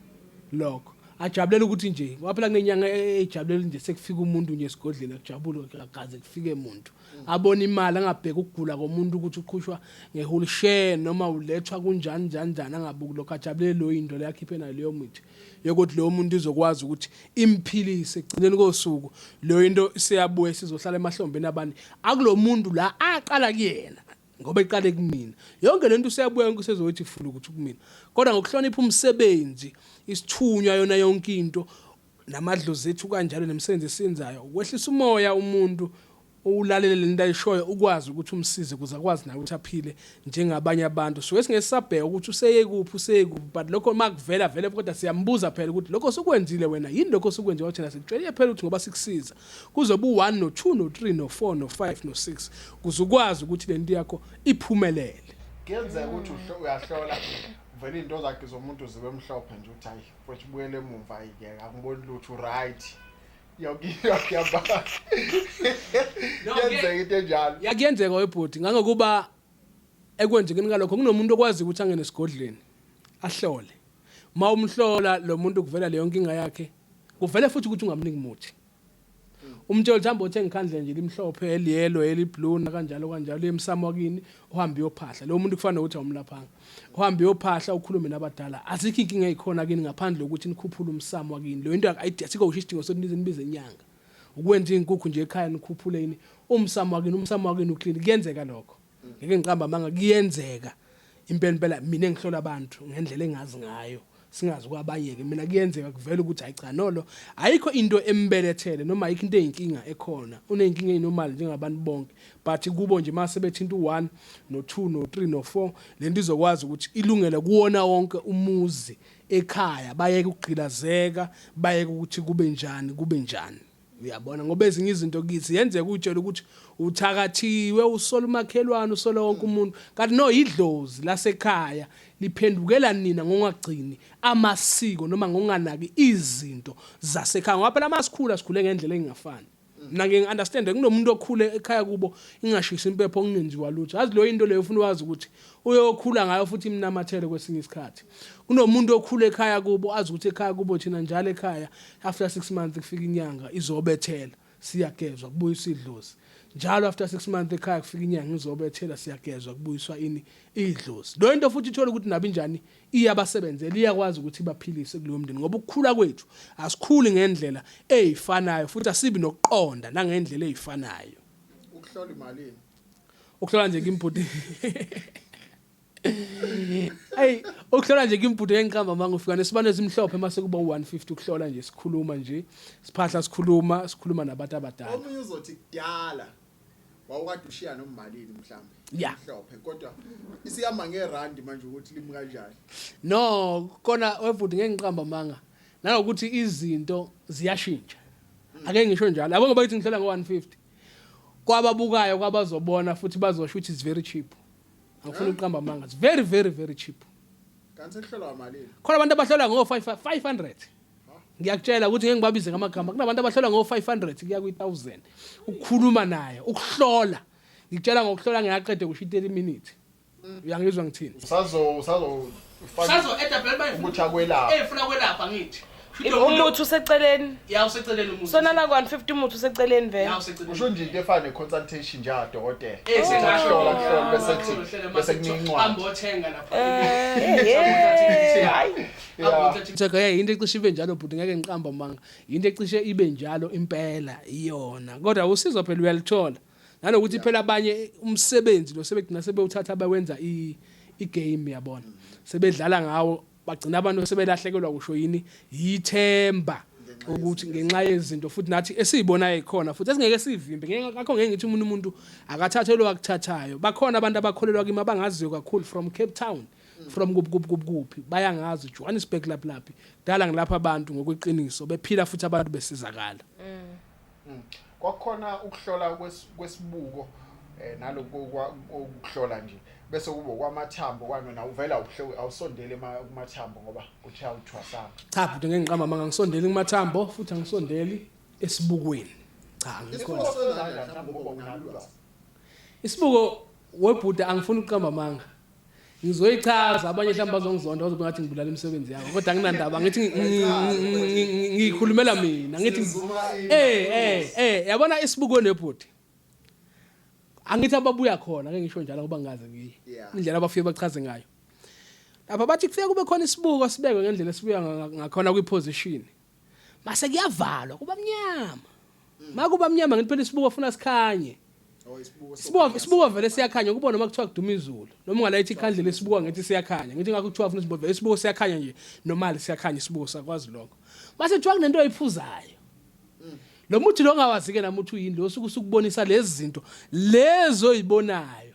lokho ajabulela ukuthi nje waphela kunenyanga ejabulela nje sekufika umuntu nje esigodleni akujabule akaze kufike umuntu abona imali angabheka ukugula komuntu ukuthi uqhushwa ngehole share noma ulethwa kunjani angabuki lokho ajabulele lo into le yakhiphe nayo leyo mithi yokuthi lo muntu izokwazi ukuthi imphilise egcineni kosuku lo into siyabuye sizohlala emahlombeni abani akulo muntu la aqala kuyena ngoba iqale kumina yonke lento siyabuya yonke sezoyithi fula ukuthi kumina kodwa ngokuhlonipha umsebenzi isithunywa yona yonke into namadlozi ethu kanjalo nemsebenzi esenzayo ukwehlisa umoya umuntu ulalele lento ayishoyo ukwazi ukuthi umsize kuze akwazi nawe ukuthi aphile njengabanye abantu so esingesabheka ukuthi useyekuphi but lokho makuvela vele kodwa siyambuza phela ukuthi lokho sokwenzile wena yini lokho sokwenziwa wathina sikutshele phela ukuthi ngoba sikusiza kuzoba u1 no2 no3 no4 no5 no6 kuze ukwazi ukuthi lento yakho iphumelele kuyenzeka ukuthi uyahlola vele into zakhe zomuntu zibe mhlophe nje uthi hayi futhi buyele emumva ayike akuboni lutho right yokuyaba yenzeka into enjalo yakuyenzeka webhodi ngangokuba ekwenzekeni ngalokho kunomuntu okwazi ukuthi angene esigodleni ahlole mawumhlola lo muntu kuvela leyo nkinga yakhe kuvele futhi ukuthi ungamniki muthi umtshelo mhlawumbe uthe ngikhandle nje limhlophe eliyelo eliblue kanjalo emsamo wakini uhamba uyophahla lo muntu kufanele ukuthi awumlaphanga uhamba uyophahla ukhulume nabadala azikho inkinga ezikhona kini ngaphandle ukuthi nikhuphule umsamo wakini lo into asikho ushidingo sokuthi nibize inyanga ukwenza inkukhu nje ekhaya nikhuphule ini umsamo wakini uclean kuyenzeka lokho ngeke ngiqamba amanga kuyenzeka impela mina engihlola abantu ngendlela engazi ngayo singazi kwabayeke mina kuyenzeka kuvela ukuthi hayi cha nolo ayikho into embelethele noma ayikho into eyinkinga ekhona unenkinga ezinomali njengabantu bonke but kubo nje mase bethinta u1 no2 no3 no4 lento izokwazi ukuthi ilungele kuwona wonke umuzi ekhaya bayeke ukugqilazeka bayeke ukuthi kube njani uyabona ngoba ezinye izinto kithi yenzeka utshela ukuthi uthakathiwe usola umakhelwane usola wonke umuntu kanti no idlozi lasekhaya liphendukela nina ngongagcini amasiko noma ngonganaki izinto zasekhaya ngoba phela masikhula sikhule ngendlela engafani mina ngi-understand kunomuntu okhule ekhaya kubo ingashisa impepho kungenziwa lutho azi lo into leyo ufuna wazi ukuthi uyokhula ngayo futhi imnamathele kwesinye isikhathi kunomuntu okhule ekhaya kubo azi ukuthi ekhaya kubo thina njalo ekhaya after 6 months kufika inyanga izobethela siyagezwa kubuyiswa idlozi njalo after 6 months ekhaya kufika inyanga izobethela siyagezwa kubuyiswa idlozi lo into futhi ithola ukuthi nabi njani iyabasebenzela iyakwazi ukuthi baphilise kulowo mndeni ngoba ukukhula kwethu asikhuli ngendlela ezifanayo futhi asibi nokuqonda nangendlela ezifanayo ukuhlola imalini ukuhlola nje imputi hey ukuhlola nje imputi yenqamba manje ufika nesibane esimhlophe mase kuba 150 ukuhlola nje sikhuluma nje siphahla sikhuluma nabantu abadala omunye uzothi kudala wawukade ushiya nomalini mhlambe mhlophe kodwa isiyama ngerandi manje ukuthi limu kanjani no kona wevuthi ngenqamba manga nanokuthi izinto ziyashintsha ake ngisho njalo yabo ngoba ithi ngihlola ngo150 kwababukayo kwabazobona futhi bazosho ukuthi it's very cheap angifuna uqamba manga it's very very very cheap kanti sekuhlolwa amalini khona abantu abahlola ngo500 ngiyakutshela ukuthi ngeke ngibabize ngamagama kunabantu abahlola ngo500 kuya ku1000 ukukhuluma naye ukuhlola ngitshela ngokuhlola ngiyaqede kusho 30 minutes uyangizwa ngithini usazo edabhela bayifuna ukuthi akwelapha efuna kwelapha ngithi umuthi useceleni ya useceleni umuthi sona la ku150 umuthi useceleni vele ya useceleni usho nje into efana neconsultation nje adokotela sengasho bese kunincwadi ambothenga lapha hayi into ecishe ibe njalo but ngeke ngiqamba manga into ecishe ibe njalo impela iyona kodwa usizo phela uyalithola nanokuthi phela abanye umsebenzi lo sebegcina sebewuthatha bawenza igame yabona sebedlala ngawo bagcina abantu sebelahlekelwa kusho yini yithemba ukuthi ngenxa yezinto futhi nathi esizibona ekhona futhi esingeke sivimbe ngakho ngeke ngithi umuntu akathathelwa akuthathayo bakhona abantu abakholelwa kimi abangaziyo kakhulu from Cape Town from kuphi bayangazi Johannesburg laphi dala ngilapha abantu ngokweqiniso bephila futhi abantu besizakala kwakhona ukuhlola kwesibuko naloko ukuhlola nje bese kubo kwamathambo kwanona uvela awusondele kumathambo ngoba uthaya uthwasanga cha futhi ngeke ngiqamba manga ngisondele kumathambo futhi angisondeli esibukweni cha ngikhona isibuko webhuda angifuni ukuqamba manga ngizoyichaza abanye mhlawumbe bazongizonda bazobe ngathi ngibulala imisebenzi yabo kodwa nginandaba ngithi ngikhulumela mina ngithi yabona isibuko nebhuti angithi ababuya khona ake ngisho njalo ngoba ngaze ngiyi indlela abafike bachaze ngayo lapha bathi kufike kube khona isibuko sibekwe ngendlela esibuya ngakhona kwiposition mase kuyavalwa kuba mnyama makuba mnyama ngithi phela isibuko ufuna sikhanye isibuko vele siyakhanya kubona noma kuthiwa kuduma izulu noma ungalayithi ikhandlela isibuko ngithi siyakhanya ngithi ngakho kuthiwa ufuna isibuko siyakhanya nje normally siyakhanya isibuko sakwazi lokho mase kuthiwa kunento oyiphuzayo lo muthi lo ngawazi ke namuthi uyini lo usukubonisa lezi zinto lezo oyibonayo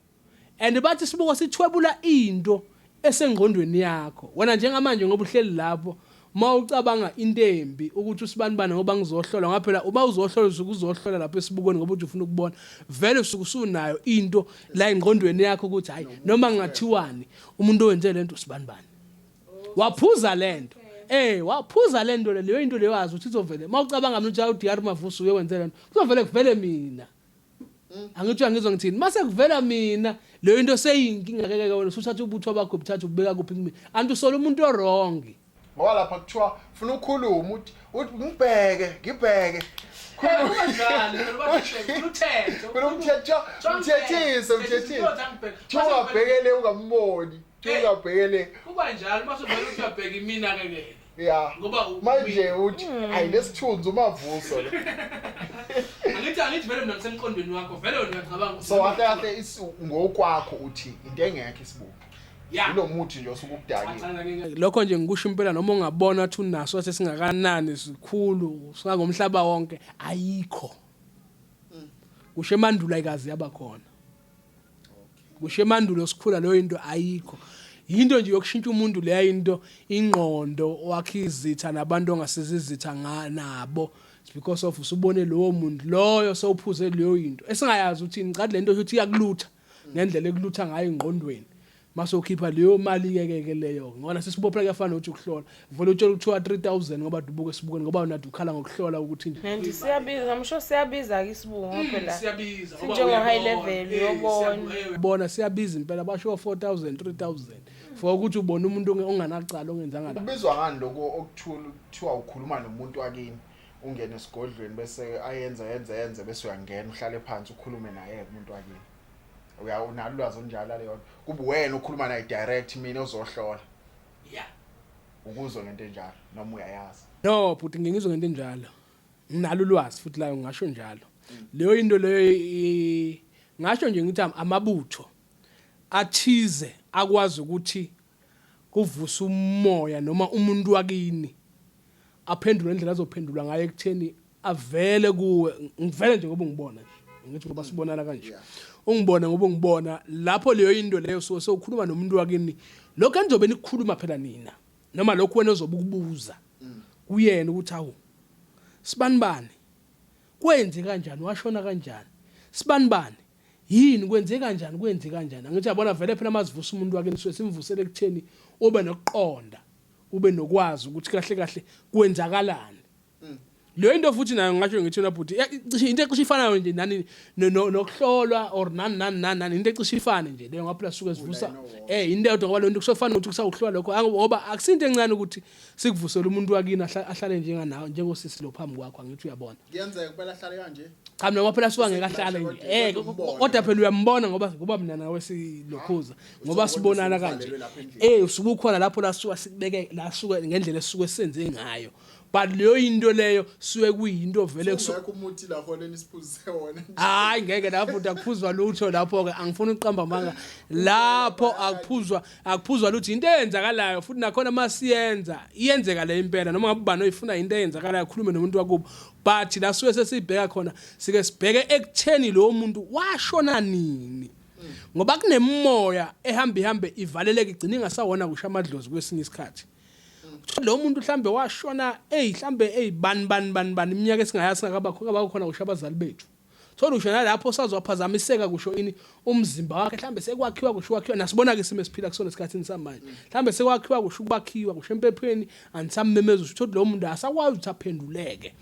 and bathi isibuko sithwebula into esengqondweni yakho wena njengamanje ngoba uhleli lapho mawucabanga intembi ukuthi usibanibana ngoba ngizohlola ngaphela uma uzohlola uzohlola lapho esibukweni ngoba uthi ufuna ukubona vele usukusunayo into la engqondweni yakho ukuthi hayi noma ngathiwani umuntu owenze lento usibanibana waphuza lento waphuza lento leyo into leyo wazi ukuthi izovele mawucabanga mina ukuthi uDR Mavuso uyenze lento kuzovele kuvele mina angithi angizwa ngithini mase kuvela mina leyo into seyinkinga keke wena usuthatha ubuthwa bakho ubuthatha ubeka kuphi kimi antu sola umuntu orong ngoba lapha kuthiwa ufuna ukukhuluma uthi ngibheke kanjani phela uthetho umthethise ungabhekele ungamboni ungabhekele kuba njalo mase uvela uthi uyabheka mina keke ngoba manje uthi hayi lesithunzi uMavuso lo angithi vele mina ngisemqondweni wakho vele wena uyacabanga so kahle ngokwakho uthi into engekho isibuko Yeah. Lo muthi nje osukubudakile. Lokho nje ngikusho impela noma ungabona ukuthi unaso sesingakanani sikhulu singangomhlaba wonke ayikho. Kusho emandulo ayikazi yaba khona. Kusho emandulo sikhula leyo into ayikho. Yinto nje yokushintsha umuntu leya into ingqondo wakhe izitha nabantu ongasizizitha nabo because of usubone lowo muntu loyo sewuphuze leyo into esingayazi ukuthi ngicade lento ukuthi iyakulutha ngendlela ekulutha ngayo ingqondweni mase ukhipha leyo mali keke leyo ngona sesibophela kuyafana ukuthi ukuhlola vele utshela ukuthi 3000 ngoba dubuke sibukeni ngoba unathi ukhala ngokuhlola ukuthi nje siyabiza ngisho siyabiza ke isibungo phela siyabiza njengo high level yobona bona siyabiza impela basho 4000 3000 for ukuthi ubone umuntu onganacala ongenzanga la Kubizwa ngani lokho okuthiwa ukhuluma nomuntu wakini ungene esigodlweni bese ayenze bese uyangena uhlale phansi ukhulume naye umuntu wakini. Unalo ulwazi onjalo leyo. Kube wena ukhuluma naye direct mina ozohlola. Yeah. Ukuzwe ngento enjalo noma uyayazi. no futhi ngingizwe ngento enjalo nginalo ulwazi futhi la ngisho njalo leyo into leyo ngasho nje ngithi amabutho athize akwazi ukuthi kuvusa umoya noma umuntu wakini aphendule indlela azophendula ngaye ekutheni avele kuwe ngivele nje ngoba ngibona nje ngithi ngoba sibonana kanje ungibona ngoba ngibona lapho leyo into leyo so ukhuluma nomuntu wakini lokho enizobe nikhuluma phela nina noma lokho wena ozobe ukubuza kuyena ukuthi awu sibanibani kwenze kanjani washona kanjani sibanibani yini kwenze kanjani ngithi yabona vele phela mazivusa umuntu wakini simvusele ekutheni ube nokuqonda ube nokwazi ukuthi kahle kwenzakalani leyo into futhi nayo ngasho ngithi na bhuti into ecishe ifanayo nje nani nokuhlolwa or nani into ecishe ifane nje leyo ngaphela suke sivusa into eyodwa ngoba lento kusofana ukuthi kusawuhlolwa lokho ngoba akusinto encane ukuthi sikuvusele umuntu wakini ahlale njenganawe njengosisi lo phambi kwakho ngithi uyabona Kuyenzeka kuphela ahlale kanje. cha mina ngoba phela siwangeke ahlale nje kodwa phela uyambona ngoba mina nawe silokhuza ngoba sibonana kanje usuke ukhona lapho la suka sikubeke la suka ngendlela esuke senze ngayo but leyo into leyo suke kuyinto vele Ngeke umuthi la khona nisiphuze wona. hayi ngeke lapho akuphuzwa lutho lapho ke angifuni uqamba manga lapho akuphuzwa lutho into eyenzakalayo futhi nakhona masiyenza iyenzeka le impela noma ngabe ubani oyifuna into eyenzakalayo khulume nomuntu wakubo but la suke sesibheka khona sike sibheke ekutheni lo muntu washona nini ngoba kunemoya ehamba ivaleleke igcina ingasawona kusha amadlozi kwesinye isikhathi lo muntu mhlambe washona mhlambe bani iminyaka esingayazi ngakaba khona kusha abazali bethu so ushona lapho sazophazamiseka kusho ini umzimba wakhe mhlambe sekwakhiwa kusho nasibona ke sime siphila kusona esikhathini samanje mhlambe sekwakhiwa kusho ukwakhiwa kusho empepheni andisammemeza ukuthi lo muntu asakwazi ukuthi aphenduleke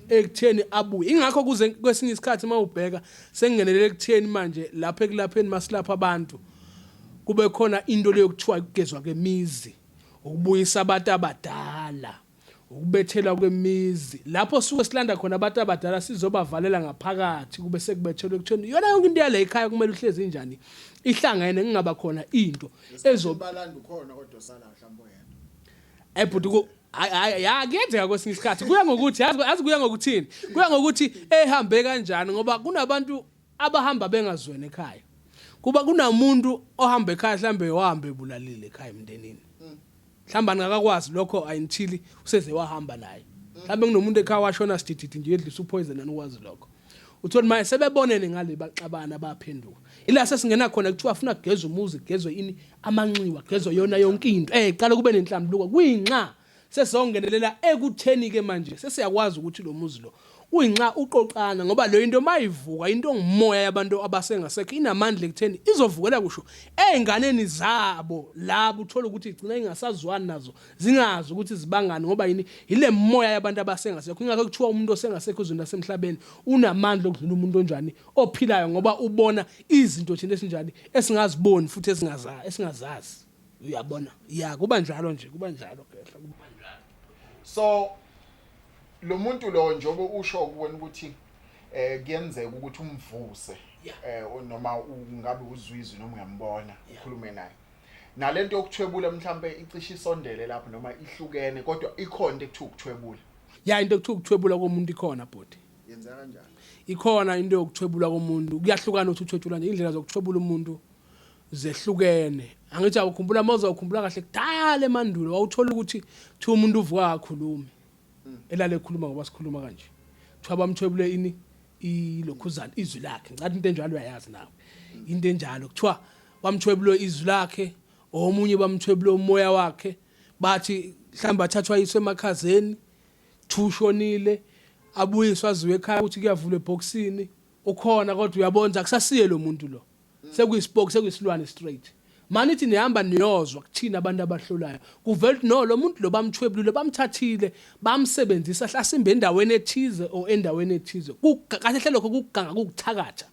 ekutheni abuye ingakho kuze kwesinye isikhathi mawubheka sengingenelele ekutheni manje lapha ekulapheni masilapha abantu kube khona into leyo kuthiwa ukugezwa kwemizi ukubuyisa abantu abadala ukubethela kwemizi lapho suke silanda khona abantu abadala sizobavalela ngaphakathi kube sekubethelwe ekutheni yona yonke into yale ekhaya kumele uhlezi njani ihlangene ngingaba khona into ezobalanda ukhona kodwa sala mhlawumbe yena ebhuti kuyenzeka kwesinye isikhathi kuya ngokuthi yazi kuya ngokuthini kuya ngokuthi ehambe kanjani ngoba kunabantu abahamba bengazweni ekhaya kuba kunamuntu ohamba ekhaya mhlambe wahambe ebulalile ekhaya emndenini mhlamba ngakakwazi lokho ayinthili useze wahamba naye mhlambe kunomuntu ekhaya washona sidididi nje edlisa upoison anokwazi lokho uthoni manje sebebonene ngale baxabana baphenduka ila sesingena khona kuthiwa afuna kugezwe umuzi kugezwe ini amanxiwa kugezwe yona yonke into qala kube nenhlambuluko kuyinxa sesizongenelela ekutheni ke manje sesiyakwazi ukuthi lo muzi lo uyinxa uqoqana ngoba lo into mayivuka into ngomoya yabantu abasengasekho inamandla ekutheni izovukela kusho einganeni zabo labo uthola ukuthi igcina ingasazwani nazo zingazi ukuthi zibangani ngoba yini ile moya yabantu abasengasekho ingakho kuthiwa umuntu osengasekho uzweni nasemhlabeni unamandla okudlula umuntu onjani ophilayo ngoba ubona izinto thina esinjani esingaziboni futhi esingazazi uyabona kuba njalo nje kuba njalo kehla kuba njalo so lo muntu lo njobo usho ukubona ukuthi kuyenzeka ukuthi umvuse noma ungabe uzwizwe noma uyambona ukhulume naye nalento yokuthwebula mhlambe icishe isondele lapho noma ihlukene kodwa ikhona into ekuthiwa ukuthwebula into ekuthiwa ukuthwebula komuntu ikhona bodi yenza kanjani ikhona into yokuthwebula komuntu kuyahlukana ukuthi uthwebula nje indlela zokuthwebula umuntu zehlukene angithi awukhumbula mawuza ukhumbula kahle kudala emandulo wawuthola ukuthi thi umuntu uvuka kakhulumi elale ekhuluma ngoba sikhuluma kanje kuthiwa bamthwebule ini ilokhuzana izwi lakhe ngathi into enjalo uyayazi nawe into enjalo kuthiwa bamthwebule izwi lakhe omunye bamthwebule umoya wakhe bathi mhlamba athathwa yiswe emakhazeni thushonile abuyiswa aziwe ekhaya ukuthi kuyavula eboxini ukhona kodwa uyabona akusasiye lo muntu lo sekuyispoke sekuyisilwane straight manithi nihamba niyozwa kuthina abantu abahlolayo kuvela no lo muntu lo bamthwebulile bamthathile bamsebenzisa hlasimbe endaweni ethize o endaweni ethize kahle lokho kuganga kukuthakatha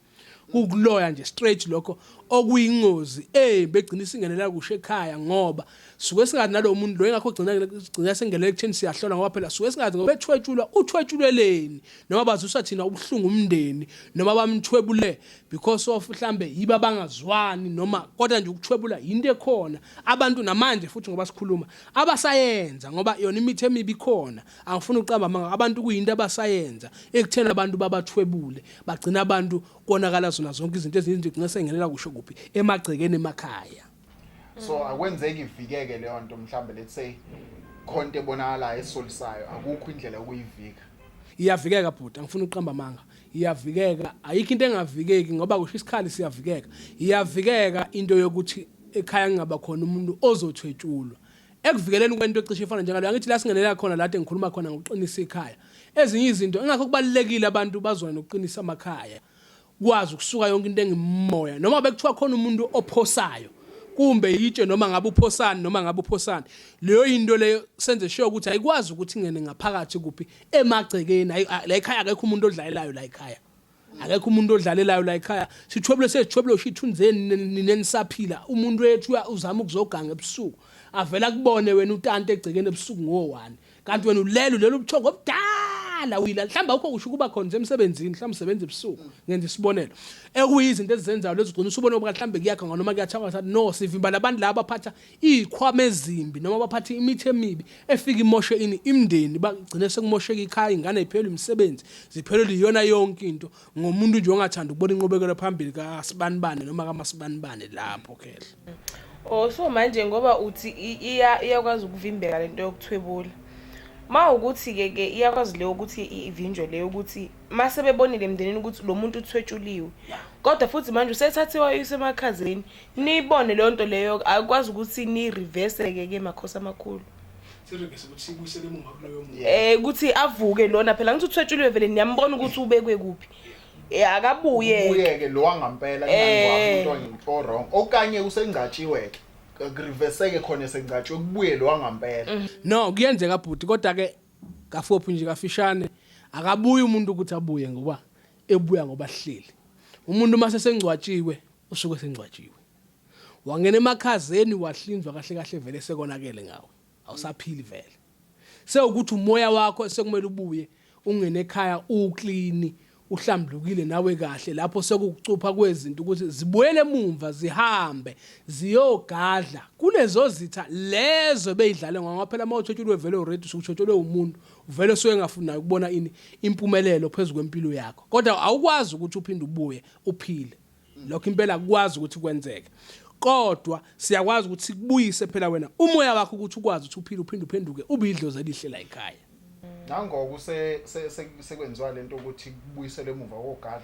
kukuloya nje straight lokho okuyingozi begcina isingenela kushe ekhaya ngoba suke singathi nalo muntu lo engakho gcina sengenele ekutheni siyahlola ngoba phela suke singathi ngoba ethwetshulwa uthwetshuleleni noma bazusa thina ubuhlungu umndeni noma bamthwebule because of mhlambe yiba bangazwani noma kodwa nje ukuthwebula into ekhona abantu namanje futhi ngoba sikhuluma abasayenza ngoba yona imithi emibi khona angifuni uqamba manga abantu kuyinto abasayenza ekuthena abantu babathwebule bagcina abantu konakala zona zonke izinto ezinje gcina sengenela kusho kuphi emagcekeni emakhaya. So akwenzeki ivikeke leyo nto mhlambe let's say khonto ebonakala esolisayo akukho indlela yokuyivika. Iyavikeka bhuti angifuni uqamba manga iyavikeka ayikho into engavikeki ngoba kusho isikhali siyavikeka iyavikeka into yokuthi ekhaya ngaba khona umuntu ozothwetshulwa ekuvikeleni kwento ecishe ifana njengalo ngithi la singenelela khona la engikhuluma khona ngokuqinisa ikhaya ezinye izinto engakho kubalekile abantu bazwana nokuqinisa amakhaya kwazi ukusuka yonke into engimoya noma bekuthiwa khona umuntu ophosayo kumbe yitshe noma ngabe uphosana noma ngabe uphosana leyo into leyo senze sure ukuthi ayikwazi ukuthi ingene ngaphakathi kuphi emagcekeni la ekhaya akekho umuntu odlalelayo la ekhaya akekho umuntu odlalelayo la ekhaya sithwebule ushithunzeni ninenisaphila umuntu wethu uzama ukuzoganga ebusuku avela kubone wena utante egcekeni ebusuku ngo1 kanti wena ulelo ubuthongo obudala uyila mhlamba ukho kusho kuba khona emsebenzini mhlamba usebenza ebusuku ngenza isibonelo ekuyizinto ezizenzayo lezo ugcina usubone ngoba mhlambe kuyakha noma kuyathakwa sathi no sivimba labantu laba baphatha izikhwama ezimbi noma baphatha imithi emibi efika imoshe imndeni bagcine sekumosheka ikhaya ingane iphela imisebenzi ziphelele iyona yonke into ngomuntu nje ongathanda ukubona inqobekelo phambili kaSibanibane noma kaMasibanibane lapho khehla. So manje ngoba uthi iyakwazi ukuvimbeka lento yokuthwebula ukuthi ke iyakwazi leyo ukuthi ivinjwe leyo ukuthi mase bebonile emndenini ukuthi lo muntu uthwetshuliwe kodwa futhi manje usethathiwa isemakhazeni nibone leyo nto leyo akwazi ukuthi ni reverse ke emakhosi amakhulu sirengese ukuthi sibuyisele emuva kuloyo muntu ukuthi avuke lona phela ngithi uthwetshuliwe vele niyambona ukuthi ubekwe kuphi akabuye ke lo wangampela ngiyangwa umuntu wrong okanye usengatshiwe reverse ke khona sengatshiwe kubuye lo wangampela no kuyenzeka bhuti kodwa ke kafophi nje kafishane akabuye umuntu ukuthi abuye ngoba ebuya ngoba hleli umuntu mase sengcwatshiwe usuke sengcwatshiwe wangena emakhazeni wahlinzwa kahle kahle vele sekonakele ngawe awusaphili vele sekuthi umoya wakho sekumele ubuye ungene ekhaya uclean uhlambulukile nawe kahle lapho sekucupha kwezinto ukuthi zibuyele emumva zihambe ziyogadla kulezo zitha lezo beyidlale ngoba phela mawuthotshulwe vele already usukuthotshelwe umuntu vele soye ngafuna ukubona impumelelo phezulu kwempilo yakho kodwa awukwazi ukuthi uphinde ubuye uphile lokho impela akwazi ukuthi kwenzeke kodwa siyakwazi ukuthi sikubuyise phela wena umoya wakho ukuthi ukwazi ukuthi uphile uphinde uphenduke ube idlozi elihle la ekhaya. Nangoku sekwenziwa lento ukuthi kubuyisele emuva kogadla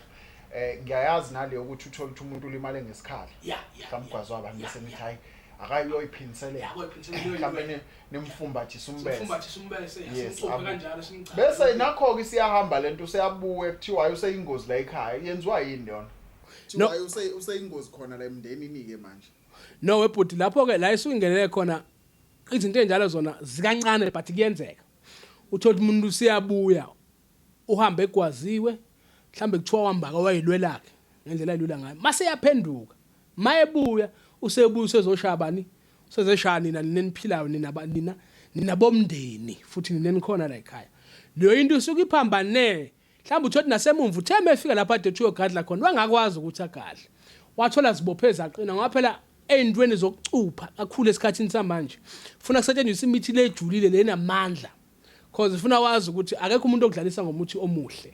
ngiyayazi naleyo ukuthi uthola ukuthi umuntu ulimale ngesikhali mhlawumgwazwa abantu besemithai akayoyiphinselela mhlawumbe nemfumbathisa umbese bese nakho ke siyahamba lento seyabuye kuthiwa useyingozi la ekhaya yenziwa yini yona kuthiwa useyingozi khona la emndenini ke manje no webhuti lapho ke la isungenele khona izinto enjalo zona zikancane but kuyenzeka uthola umuntu siyabuya uhambe egwaziwe mhlambe kuthiwa uhamba kwayilwelakhe ngendlela ayilwela ngayo mase yaphenduka mayebuya usebuya usezoshabani usezeshani nineniphilayo nina bomndeni futhi ninenikhona la ekhaya leyo into usuke iphambane mhlambe uthola nasemumva utheme efika lapha ade thiyo gadla khona wangakwazi ukuthi agadle wathola zibopheza aqina ngoba phela endweni zokucupha kakhulu esikhathini samanje ufuna kusetshenziswa imithi lejulile lenamandla because ifuna wazi ukuthi akekho umuntu okudlalisa ngomuthi omuhle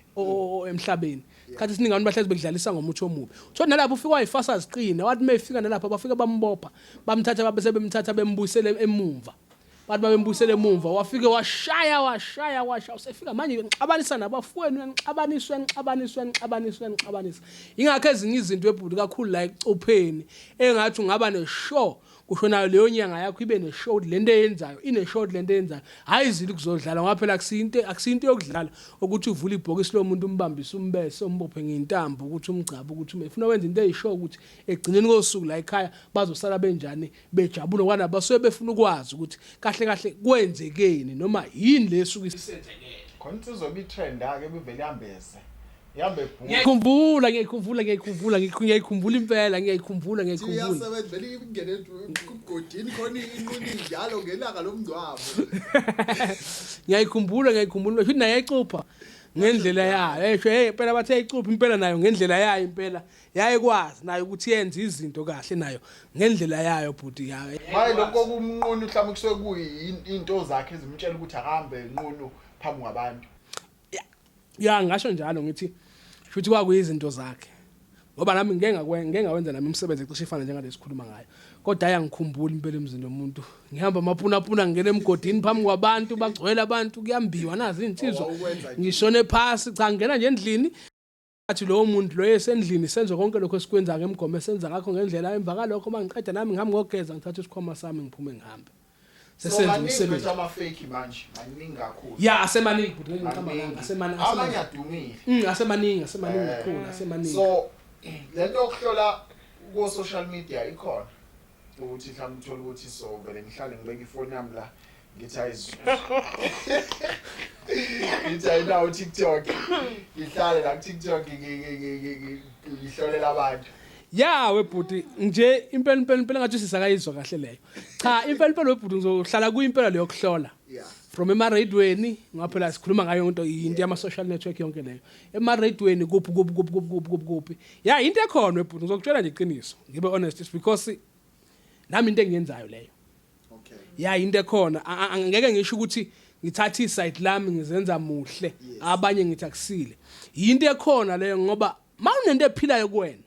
emhlabeni khathi siningi abantu bahlezi bekudlalisa ngomuthi omubi utho nalapho ufika wayifasa ziqina wathi mayifika nalapho bafika bambopha bamthatha babese bemthatha bembuyisele emumva bathi babembuyisele emumva wafike washaya usefika manje ngixabanisa nabafweni ngixabanisa ingakho ezinye izinto ebhudi kakhulu la ecupheni engathi ungaba neshow kusho nayo leyo nyanga yakho ibe neshow lento eyenzayo ineshow lento eyenzayo hayi izili kuzodlala ngoba phela akusinto yokudlala ukuthi uvule ibhokisi lomuntu umbambise umbese umbophe ngentambo ukuthi umgcaba ukuthi ufuna wenza into eyishow ukuthi egcineni kosuku la ekhaya bazosala benjani bejabule kwana basuke befuna ukwazi ukuthi kahle kwenzekeni noma yini lesuku isenzekele khona izoba itrend ake bivele yambese yambe bhu ngiyakhumbula impela ngiyakhumbula siyasebenza vele ingene kugodini khona inquni njalo ngelanga lomngcwabo ngiyakhumbula futhi naye ecupha ngendlela yayo phela bathe icupha impela nayo ngendlela yayo impela yayikwazi nayo ukuthi yenze izinto kahle nayo ngendlela yayo bhuti yayo hayi lokho kumnquni mhlawumbe kusuke kuyinto zakhe ezimtshela ukuthi akambe enqunu phambi kwabantu ya ngasho njalo ngithi futhi kwakuyizinto zakhe ngoba nami ngeke ngawenza nami umsebenzi ecishe ifana njengalesi sikhuluma ngayo kodwa ayangikhumbula impela emzini womuntu ngihamba amapuna ngene emgodini phambi kwabantu bagcwele abantu kuyambiwa nazi insizwa ngishone phasi cha ngena nje endlini athi lo muntu lo yesendlini senze konke lokho esikwenza ngemgomo esenza ngakho ngendlela emva kalokho mangiqeda nami ngihamba ngogeza ngithatha isikhwama sami ngiphume ngihambe sesenza umsebenzi ama fake manje maningi kakhulu ya asemaningi futhi ngicabanga amanye adumile asemaningi kakhulu asemaningi so lento yokuhlola ku social media ikhona ukuthi mhlawumbe uthola ukuthi so vele ngihlale ngibeka ifoni yami la ngithi ayinawo TikTok ngihlale la ku TikTok ngihlolela abantu ya webhuti nje impela ngathi sisakayizwa kahle leyo cha impela webhuti ngizohlala kuyimpela leyo kuhlola from emaradweni ngaphela sikhuluma ngayo into yama social network yonke leyo emaradweni kuphi ya into ekhona webhuti ngizokutshela nje iqiniso ngibe honest because nami into engiyenzayo leyo okay ya into ekhona angeke ngisho ukuthi ngithatha iside lami ngizenza muhle abanye ngithi akusile into ekhona leyo ngoba mawunento ephilayo kuwena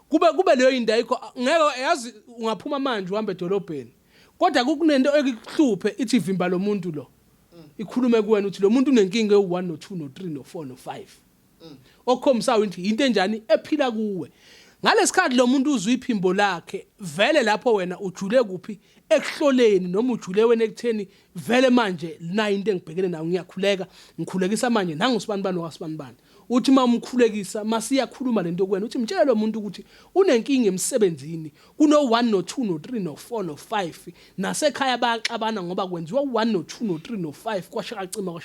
kube leyo into ayikho ngeke yazi ungaphuma manje uhambe edolobheni kodwa kukunento ekuhluphe ithi vimba lo muntu lo ikhulume kuwena uthi lo muntu unenkinga e1 no 2 no 3 no 4 no 5 okhomsayo into enjani ephila kuwe ngalesikhathi lo muntu uzwa iphimbo lakhe vele lapho wena ujule kuphi ekuhloleni noma ujule wena ekutheni vele manje na into engibhekene nayo ngikhulekisa manje nangusibani wakasibani uthi mamkhulekisa masiyakhuluma lento kuwena uthi mtshela lo muntu ukuthi unenkinga emsebenzini kuno 1 no 2 no 3 no 4 no 5 nasekhaya bayaxabana ngoba kwenziwa 1 no 2 no 3 no 5 kwashaqacima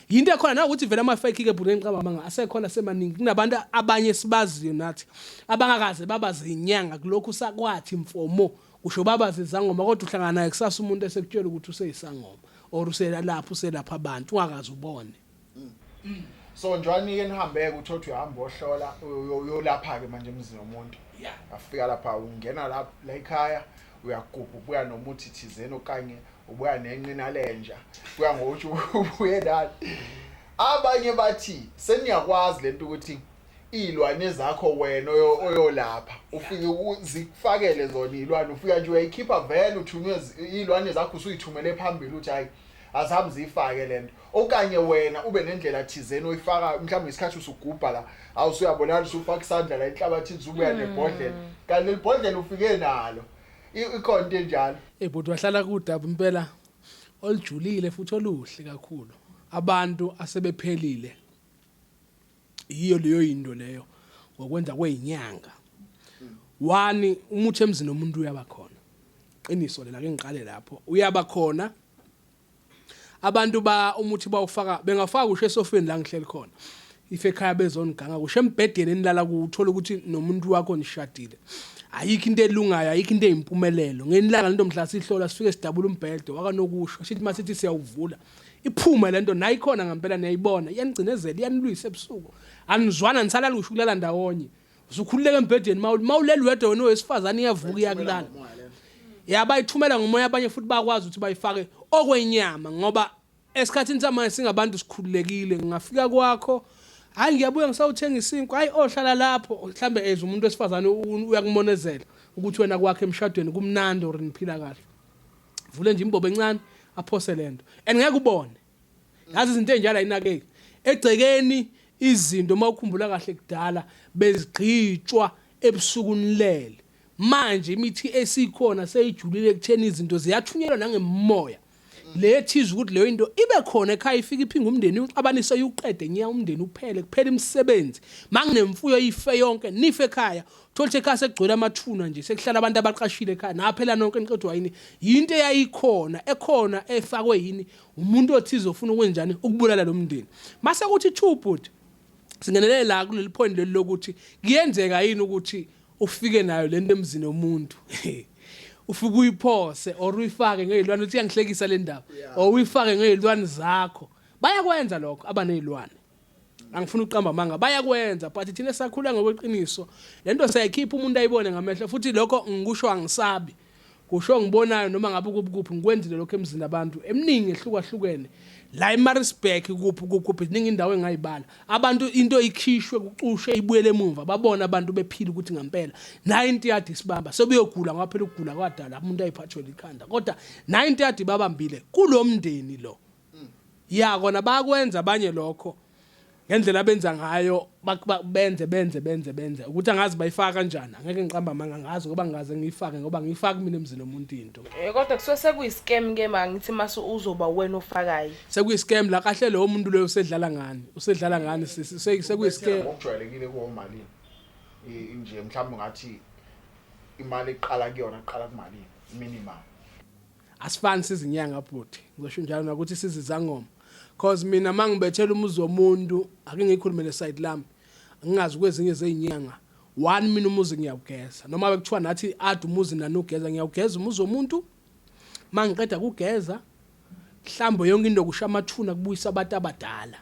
into ekhona na ukuthi vele ama fake ke bhulu ngicabanga manga asekhona semaningi kunabantu abanye sibaziyo nathi abangakaze babazi inyanga kulokhu sakwathi mfomo kusho babazi izangoma kodwa uhlangana naye kusasa umuntu esekutshela ukuthi useyisangoma or uselapha abantu ungakazi ubone so njani ke nihambeke uthothi uhamba ohlola uyolapha ke manje emzini womuntu afika lapha ungena la ekhaya uyagubha ubuya nomuthi thizeni okanye ubuya nenqina lenja kuya ngokuthi ubuye dala abanye bathi seniyakwazi lento ukuthi ilwane zakho wena oyolapha ufike uzifakele zona ilwane ufika nje uyayikhipha vele uthunywe ilwane zakho usuyithumele phambili uthi hayi azihambe zifake lento okanye wena ube nendlela thizeni oyifaka mhlawumbe isikhathi usugubha la awusuyabonana usufaka isandla la enhlabathini ubuya nebhodlela kanti lebhodlela ufike nalo ikhona into enjalo ebhuti wahlala kudaba impela olijulile futhi oluhle kakhulu abantu asebephelile iyo leyo into leyo ngokwenza kwezinyanga wani umuthi emzini nomuntu uyabakhona qiniso lela ke ngiqale lapho uyabakhona abantu umuthi bawufaka bengafaka kushe esofeni la ngihleli khona ife ekhaya bezonganga kushe embhedeni enilala kuthola ukuthi nomuntu wakho nishadile ayikho into elungayo ayikho into eyimpumelelo ngenilanga lento mhla sihlola sifike sidabula umbhedo wakanokusho sithi masithi siyawuvula iphume lento nayikhona ngempela niyayibona iyanigcinezela iyanilwisa ebusuku anizwana nisalala kusho kulala ndawonye usukhululeka embhedeni mawuleli wedwa wena owesifazane iyavuka iyakulala yabayithumela ngomoya abanye futhi bakwazi ukuthi bayifake okwenyama ngoba esikhathini samanje singabantu sikhululekile ngafika kwakho hayi ngiyabuya ngisawuthenga isinkwa hayi ohlala lapho mhlambe eze umuntu wesifazane uyakumonezela ukuthi wena kwakhe emshadweni kumnandi or niphila kahle vule nje imbobo encane aphose lento ngeke ubone yazi izinto enjalo ayinakeki egcekeni izinto mawukhumbula kahle kudala bezigqitshwa ebusukuni lele manje imithi esikhona seyijulile kutheni izinto ziyathunyelwa nangemoya lethiza ukuthi leyo into ibe khona ekhaya ifika iphinga umndeni uxabanise uqede nya umndeni uphele kuphela imisebenzi manginemfuyo ife yonke nife ekhaya thola ekhaya sekugcwele amathuna nje sekuhlala abantu abaqashile ekhaya naphela nonke niqedwa yini into eyayikhona ekhona efakwe yini umuntu othize ufuna ukwenjani ukubulala lo mndeni mase kuthi thubut singenelele la kuleli point lokuthi kuyenzeka yini ukuthi ufike nayo lento emzini womuntu ufike uyiphose or uyifake ngezilwane uthi yangihlekisa le ndaba or uyifake ngezilwane zakho bayakwenza lokho abanezilwane angifuna uqamba manga bayakwenza but thina sakhula ngokweqiniso lento sayikhipha umuntu ayibone ngamehlo futhi lokho ngikusho angisabi kusho ngibonayo noma ngabe kuphi ngikwenzile lokho emzini abantu eminingi ehlukahlukene la eMaritzburg kuphi iningi indawo engayibala abantu into ikhishwe kucushe ibuyele emuva babona abantu bephila ukuthi ngempela 90 yard isibamba sobeyogula ngoba phela ukugula kwadala umuntu ayiphathwe likhanda kodwa 90 yard babambile kulomndeni lo ya kona bayakwenza abanye lokho ngendlela benza ngayo benze ukuthi angazi bayifaka kanjani angeke ngiqamba manga ngazi ngoba ngaze ngiyifake ngoba ngiyifaka mina emzini womuntu into kodwa kusuke sekuyi-scam ke manga ngithi mase uzoba wena ofakayo sekuyi-scam la kahle lo muntu loyo usedlala ngani sekuyi-scam okujwayelekile kuwomalini nje mhlawumbe ngathi imali eqala kuyona iqala kumalini minimum asifani sizinyanga bhuti ngizosho njalo nakuthi sizizangoma cause mina mangibethela umuzi womuntu ake ngikhulumele side lami ngingazi kwezinye zezinyanga 1 mina umuzi ngiyawugeza noma bekuthiwa nathi add umuzi nanugeza ngiyawugeza umuzi womuntu mangiqeda kugeza mhlambo yonke into kusha amathuna kubuyisa abantu abadala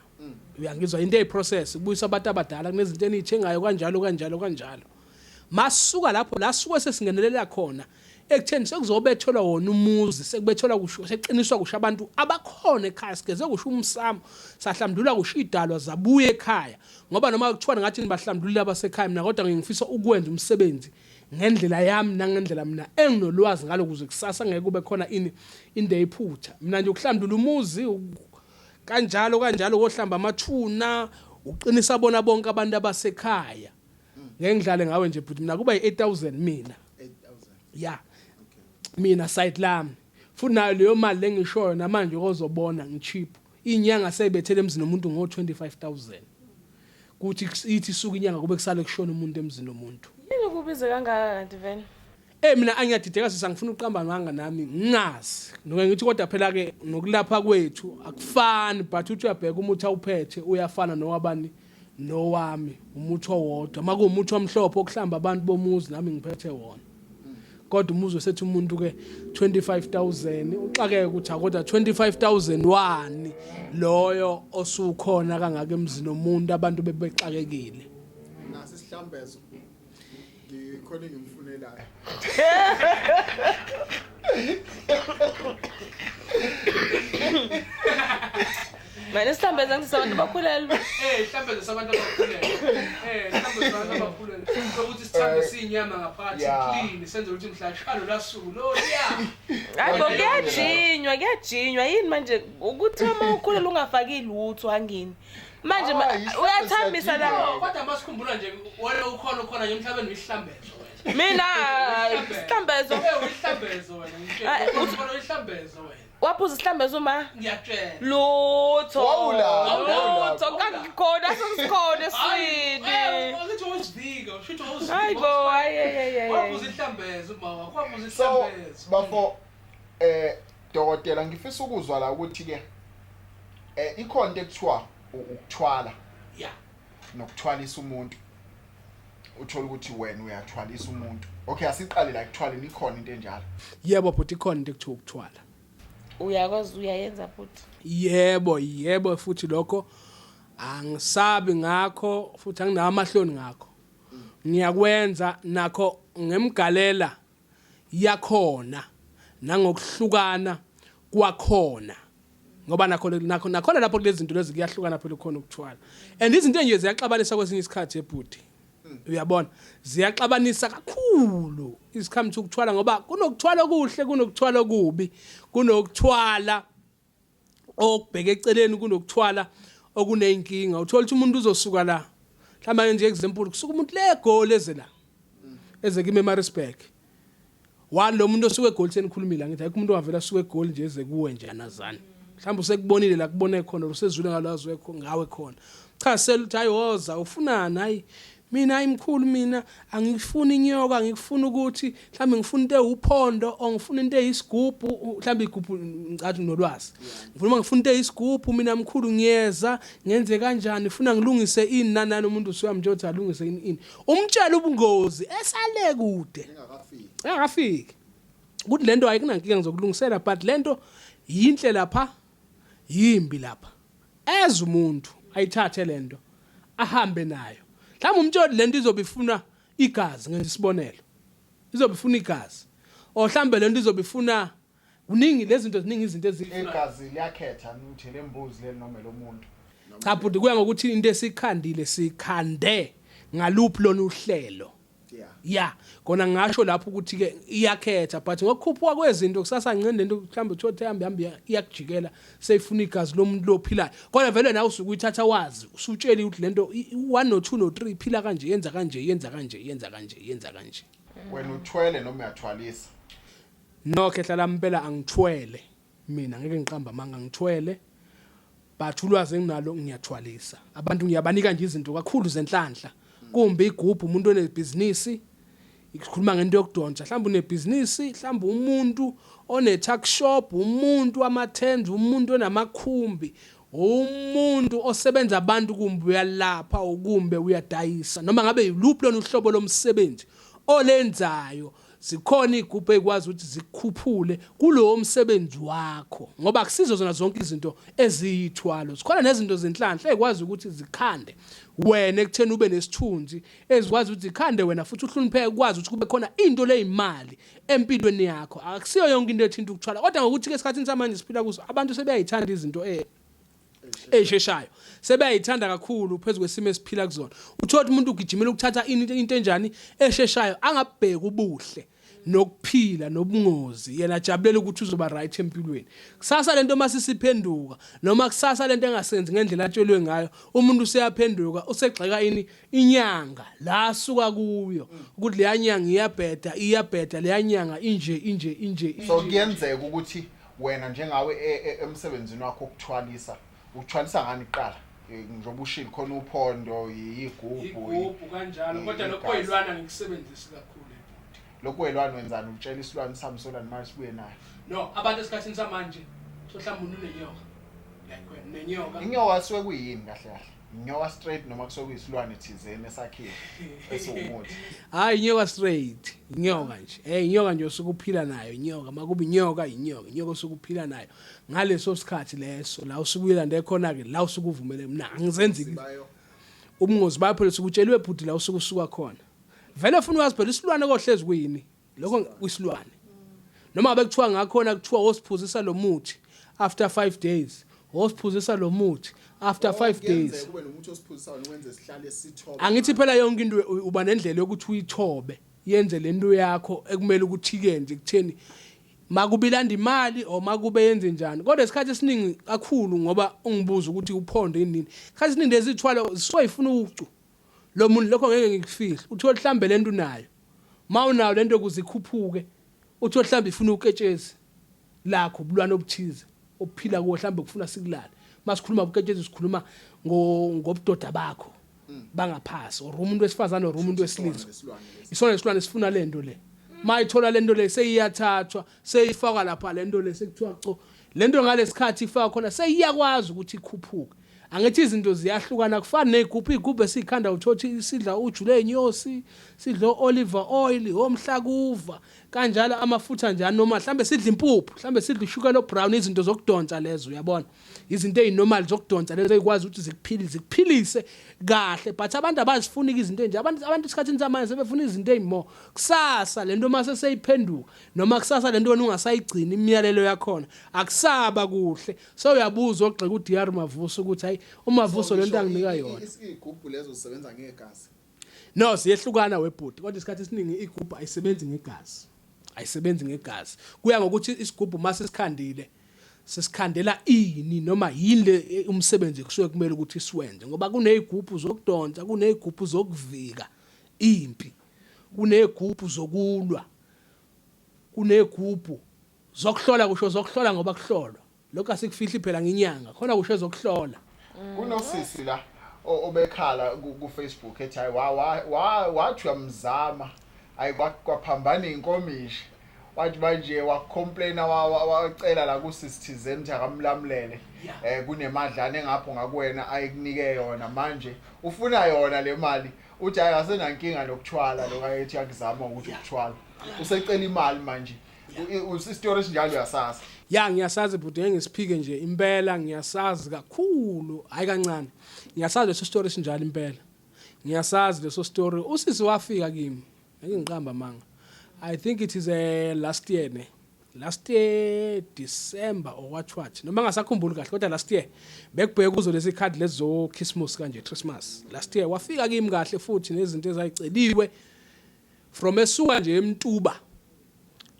uyangizwa into eyiprocess kubuyisa abantu abadala kunezinto enizithengayo kanjalo masuka lapho la suke sesingenelela khona ekutheni sekuzobethelwa wona umuzi sekubethelwa kusho seqiniswa kusho abantu abakhona ekhaya sigeze kusho umsamo sahlamdula kusho idalwa zabuye ekhaya ngoba noma kuthiwa ngathi nibahlamdulile abasekhaya mina kodwa ngifisa ukwenza umsebenzi ngendlela yami nangendlela mina enginolwazi ngalo kuze kusasa ngeke kube khona into eyiphutha mina nje ukuhlamdula umuzi kanjalo kohlamba amathuna uqinisa bona bonke abantu abasekhaya ngeke ngidlale ngawe nje but mina kuba yi8000 mina 8000 yeah mina side lami futhi nayo leyo mali lengishoyo namanje ozobona ngicheap inyanga seyibethele emzini womuntu ngo25000 kuthi ithi suku inyanga kube kusale kushona umuntu emzini womuntu yini kubize kangaka kanti vele mina angiyadideka sisangifuna uqamba nganga nami ngazi noke ngithi kodwa phela ke nokulapha kwethu akufani but uthi uyabheka umuthi awuphethe uyafana nowabani nowami umuthi owodwa makuumuthi omhlophe okuhlamba abantu bomuzi nami ngiphethe wona kodwa umuzi osethi umuntu ke 25000 uxakeke ukuthi akodwa 25001 loyo osukhona kangaka emzini womuntu abantu bebexakekile nasi isihlambezo ngikhona ngimfunelayo Manje isihlambezo ngithi sabantu bakhulelwe isihlambezo sabantu abakhulelwe isihlambezo sabantu abakhulelwe ukuthi sithambe siyinyama ngaphakathi clean senze ukuthi mhlashalo lasuku lo hayi kuyajinywa yini manje ukuthi uma ukhulelwe ungafaki lutho hangini manje uyathambisa la kodwa masikhumbula nje wena ukhona nje emhlabeni isihlambezo mina isihlambezo wena ngitshela isihlambezo wena waphuza isihlambezo uma ngiyatshela lutho wawula kakhona sesikhona swini ngithi uzivika ushithi uzivika hayibo waphuza isihlambezo mama waphuza isihlambezo bafo dokotela ngifisa ukuzwa la ukuthi ke ikhonto ekuthiwa ukuthwala yeah nokuthwalisa umuntu uthola ukuthi wena uyathwalisa umuntu okay asiqale la kuthwaleni ikhona into enjalo yebo but ikhona into ekuthiwa ukuthwala uyakwazi uyayenza futhi yebo futhi lokho angisabi ngakho futhi anginawo amahloni ngakho ngiyakwenza nakho ngemgalela yakhona nangokuhlukana kwakhona ngoba nakhona lapho kulezi zinto lezi kuyahlukana phela khona ukuthwala and izinto nje ziyaxabanisa kwesinye isikhathi ebhuti uyabona ziyaxabanisa kakhulu isikhathi ukuthwala ngoba kunokuthwala okuhle kunokuthwala okubi kunokuthwala okubheke eceleni kunokuthwala okunenkinga uthola ukuthi umuntu uzosuka la mhlawumbe nje example kusuka umuntu le goal ezela ezekime eMaritzburg lo muntu osuke eGold senikhulumile ngithi ayikho umuntu wavela asuke eGold nje eze kuwe nje anazana mhlawumbe usekubonile la kubone khona usezwile ngalazwe ngawe khona cha seluthi ayiwoza ufunani hayi mina imkhulu mina angifuni inyoka ngikufuna ukuthi mhlambe ngifuna into ewuphondo or ngifuna into eyisigubhu mhlambe igubhu ngicathi nolwazi ngifuna into eyisigubhu mina mkhulu ngiyeza ngenze kanjani ufuna ngilungise ini nanani umuntu usuyamtshela ukuthi alungise ini umtshela ubungozi esale kude engakafiki ukuthi lento ayikunankinga ngizokulungisela but lento yinhle lapha yimbi lapha eza umuntu ayithathe lento ahambe nayo mhlawumbe umtsholi lento izobifuna igazi ngenze isibonelo izobifuna igazi or mhlawumbe lento izobifuna uningi lezi zinto ziningi izinto igazi liyakhetha ukuthi lembuzi le noma lo muntu cha but kuya ngokuthi into esikhandile sikhande ngaluphi lona uhlelo ya kona ngasho lapho ukuthi ke iyakhetha but ngokukhuphuka kwezinto kusasa ngene lento mhlawumbe uthothe hambe iyakujikela seyifuna igazi lomuntu lophilayo kodwa vele nawe usukuyithatha wazi usutsheli ukuthi lento 1 no 2 no 3 iphila kanje yenza kanje wena uthwele noma uyathwalisa no khehla lampela angithwele mina ngeke ngiqamba manga ngithwele but ulwazi enginalo ngiyathwalisa abantu ngiyabanika nje izinto kakhulu zenhlanhla kumbe igroup umuntu onebhizinisi ikhuluma ngento yokudonsa mhlawumbe unebhizinisi mhlawumbe umuntu one-tuck shop umuntu amathenzi umuntu onamakhumbi umuntu osebenza abantu kumbe uyalapha ukumbe uyadayisa noma ngabe yiluphi lona uhlobo lomsebenzi olenzayo zikhona igroup ekwazi ukuthi zikukhuphule kulowo msebenzi wakho ngoba akusizo zona zonke izinto eziyithwalo zikhona nezinto zenhlanhla ekwazi ukuthi zikhande wena ekutheni ube nesithunzi ezikwazi ukuthi zikhande wena futhi uhlonipheke ukwazi ukuthi kube khona into leyimali empilweni yakho akusiyo yonke into ethinta ukuthwala kodwa ngokuthi ke esikhathini samanje siphila kuso abantu sebeyayithanda izinto esheshayo sebeyayithanda kakhulu phezulu kwesimo esiphila kuzona uthola umuntu ugijimela ukuthatha into enjani esheshayo angabheki ubuhle nokuphila nobungozi yena jabulela ukuthi uzoba right empilweni kusasa lento masisiphenduka noma kusasa lento engasenzi ngendlela atshelwe ngayo umuntu useyaphenduka usegxeka inyanga la suka kuyo ukuthi le nyanga iyabheda le nyanga inje so kuyenzeka ukuthi wena njengawe emsebenzini wakho ukuthwalisa uthwalisa ngani iqala njengoba ushilo khona uphondo igubhu kanjalo kodwa lokho yilwana ngikusebenzisa kakhulu lokho yilwana wenzani utshela isilwane sami solani manje sibuye nayo no abantu esikhathini samanje sohlamba umuntu nenyoka like nenyoka inyoka suke kuyini kahle inyoka straight noma kusuke kuyisilwane thizeni esakhile esiwumuthi hayi inyoka straight inyoka nje inyoka nje usukuphila nayo inyoka makuba inyoka usukuphila nayo ngaleso sikhathi leso la usukuyilanda khona ke la usukuvumele mina angizenzi ubungozi bakho lesikutshelwe ebhudi la usukusuka khona vele ufuna wazi phela isilwane kohlezi kuyini lokho kwisilwane noma ngabe kuthiwa ngakhona kuthiwa wosiphuzisa lo muthi after 5 days wosiphuzisa lo muthi after 5 days kube nomuthi osiphuzisayo wenze sihlale sithoba angithi phela yonke into uba nendlela yokuthi uyithobe yenze lento yakho ekumele ukuthi kenze kutheni makubilanda imali or makube yenze njani kodwa isikhathi esiningi kakhulu ngoba ungibuza ukuthi uphondo yini isikhathi esiningi lezithwala zisoyifuna ucu lo muntu lokho ngeke ngikufihla uthi mhlambe lento nayo mawunayo lento kuzikhuphuke uthi mhlambe ifuna uketshezi lakho bulwana obuthize ophila kuwo mhlambe kufuna sikulala masikhuluma uketshezi sikhuluma ngobudoda bakho bangaphasi or umuntu wesifazane or umuntu wesilisa isona isilwane sifuna lento le mayithola lento le seyiyathathwa seyifaka lapha lento le sekuthiwa lento ngalesikhathi ifaka khona seyiyakwazi ukuthi ikhuphuke angithi izinto ziyahlukana kufana negubhu igubhu esikhanda uthothi sidla ujule enyosi sidla olive oil omhlakuva kanjalo amafutha njalo noma mhlambe sidla impuphu mhlambe sidla ushukela brown izinto zokudonsa lezo uyabona izinto ezinormal zokudonsa lezo ezikwazi ukuthi zikuphilise kahle but abantu abazifuna izinto enje abantu isikhathini samanje sebefuna izinto ezimore kusasa lento mase seyiphenduka noma kusasa lento wena ungasayigcina imiyalelo yakhona akusaba kuhle so uyabuza ogxeka uDR Mavuso ukuthi hayi uMavuso lento anginika yona igubhu lezo zisebenza ngegazi no siyehlukana webhuti kodwa isikhathi esiningi igubhu ayisebenzi ngegazi kuya ngokuthi isigubhu mase sikhandile sesikhandela ini noma yini umsebenzi kusuke kumele ukuthi siwenze ngoba kunezigubhu zokudonsa kunezigubhu zokuvika impi kunezigubhu zokulwa kunezigubhu zokuhlola kusho zokuhlola ngoba kuhlolwa lokho asikufihli phela ngenyanga khona kusho zokuhlola kunosisi la obekhala ku Facebook ethi hayi wathi uyamzama ayi kwaphambana inkomishi wathi manje wacomplaina wacela la ku Citizen ukuthi akamlamulele kunemadlana engapho ngakuwena ayikunike yona manje ufuna yona le mali uthi hayi asenankinga nokuthwala lokayethi yakuzama ukuthi ukuthwala usecela imali manje isistory esinjalo yasazi ngiyasazi but ngisiphike nje impela ngiyasazi kakhulu hayi kancane ngiyasazi leso story esinjalo impela ngiyasazi leso story usisi wafika kimi ngiqamba manga I think it is last year December or what noma ngasakhumbuli kahle kodwa last year bekubheka kuzo lesi card lezo Christmas kanje Christmas last year wafika kimi kahle futhi nezinto ezayiceliwe from esuka nje emtuba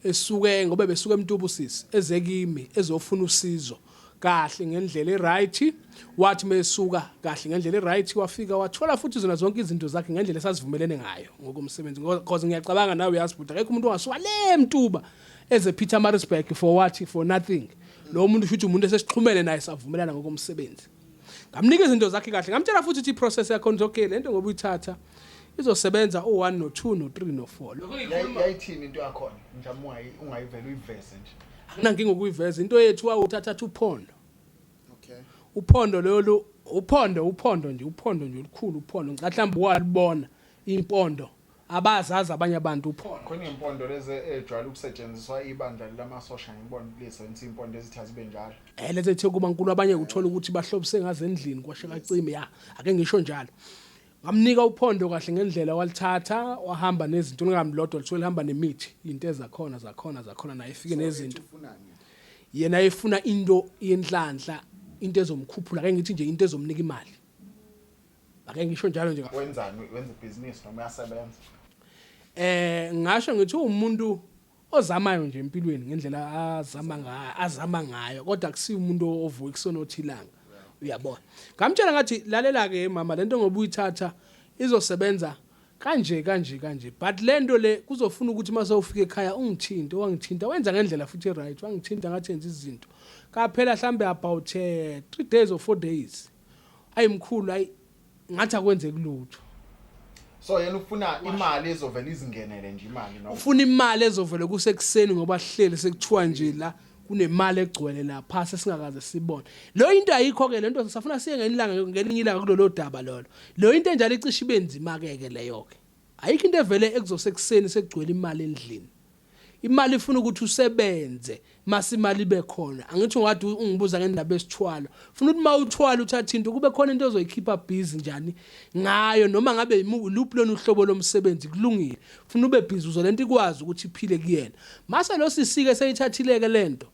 esuke ngoba besuka emtuba usisi ezekimi ezofuna usizo kahle ngendlela eright wathi mesuka kahle ngendlela eright wafika wathola futhi zona zonke izinto zakhe ngendlela esasivumelene ngayo ngokomsebenzi because ngiyacabanga nawe uyasibuda akekho umuntu ongasuka le mtuba eze Peter Marisburg for nothing lo muntu futhi umuntu esesixhumene naye savumelana ngokomsebenzi ngamnika izinto zakhe kahle ngamtshela futhi ukuthi iprocess yakho okay lento ngoba uyithatha izosebenza o1 no2 no3 no4 yayithini into yakhona mhlawumbe ungayivela uyiveze nje akunankinga ukuyiveza into yethu wawuthatha uphondo okay uphondo lolu uphondo nje olukhulu uphondo mhlawumbe walibona impondo abazazi abanye abantu uphondo khona impondo lezi ejwayele ukusetshenziswa ibandla lamasosha ngibona leso impondo ezithatha ibe njalo lezi ethe kuba nkulu abanye uthola ukuthi bahlobise ngaze endlini kwashaka cime ake ngisho njalo ngamnika uphondo kahle ngendlela walithatha wahamba nezinto ngamlodo lithola hamba nemithi into zakhona naye ifike nezinto yena efuna into yenhlanhla into ezomkhuphula ake ngithi nje into ezomnika imali ake ngisho njalo nje wenzani wenza business noma uyasebenza ngasho ngithi umuntu ozamayo nje empilweni ngendlela azama ngayo kodwa akusiyo umuntu ovuka kusonothilanga uyabona ngamtshela ngathi lalela ke mama lento ngoba uyithatha izosebenza kanje but lento le kuzofuna ukuthi mase ufike ekhaya wangithinta wenza ngendlela futhi right wangithinta ngathi enza izinto kaphela mhlambe about 3 days or 4 days ayimkhulu ngathi akwenze kulutho so yena ufuna imali ezovela izingenele nje imali no ufuna imali ezovela kusekuseni ngoba sihlele sekuthiwa nje la kunemali egcwele lapha sesingakaze sibone lo into ayikho ke lento sisafuna siye ngelinye ilanga kulolo daba lo into enjalo icishe ibenzima ke leyo ke ayikho into evele ekuzosekuseni sekugcwele imali endlini imali ifuna ukuthi usebenze mase imali ibe khona angithi ngathi ungibuza ngendaba esithwalo ufuna ukuthi mawuthwala uthatha into kube khona into ozoyikhipha busy njani ngayo noma ngabe loop lona uhlobo lomsebenzi kulungile ufuna ube busy uzolento ikwazi ukuthi iphile kuyena mase lo sisike seyithathileke lento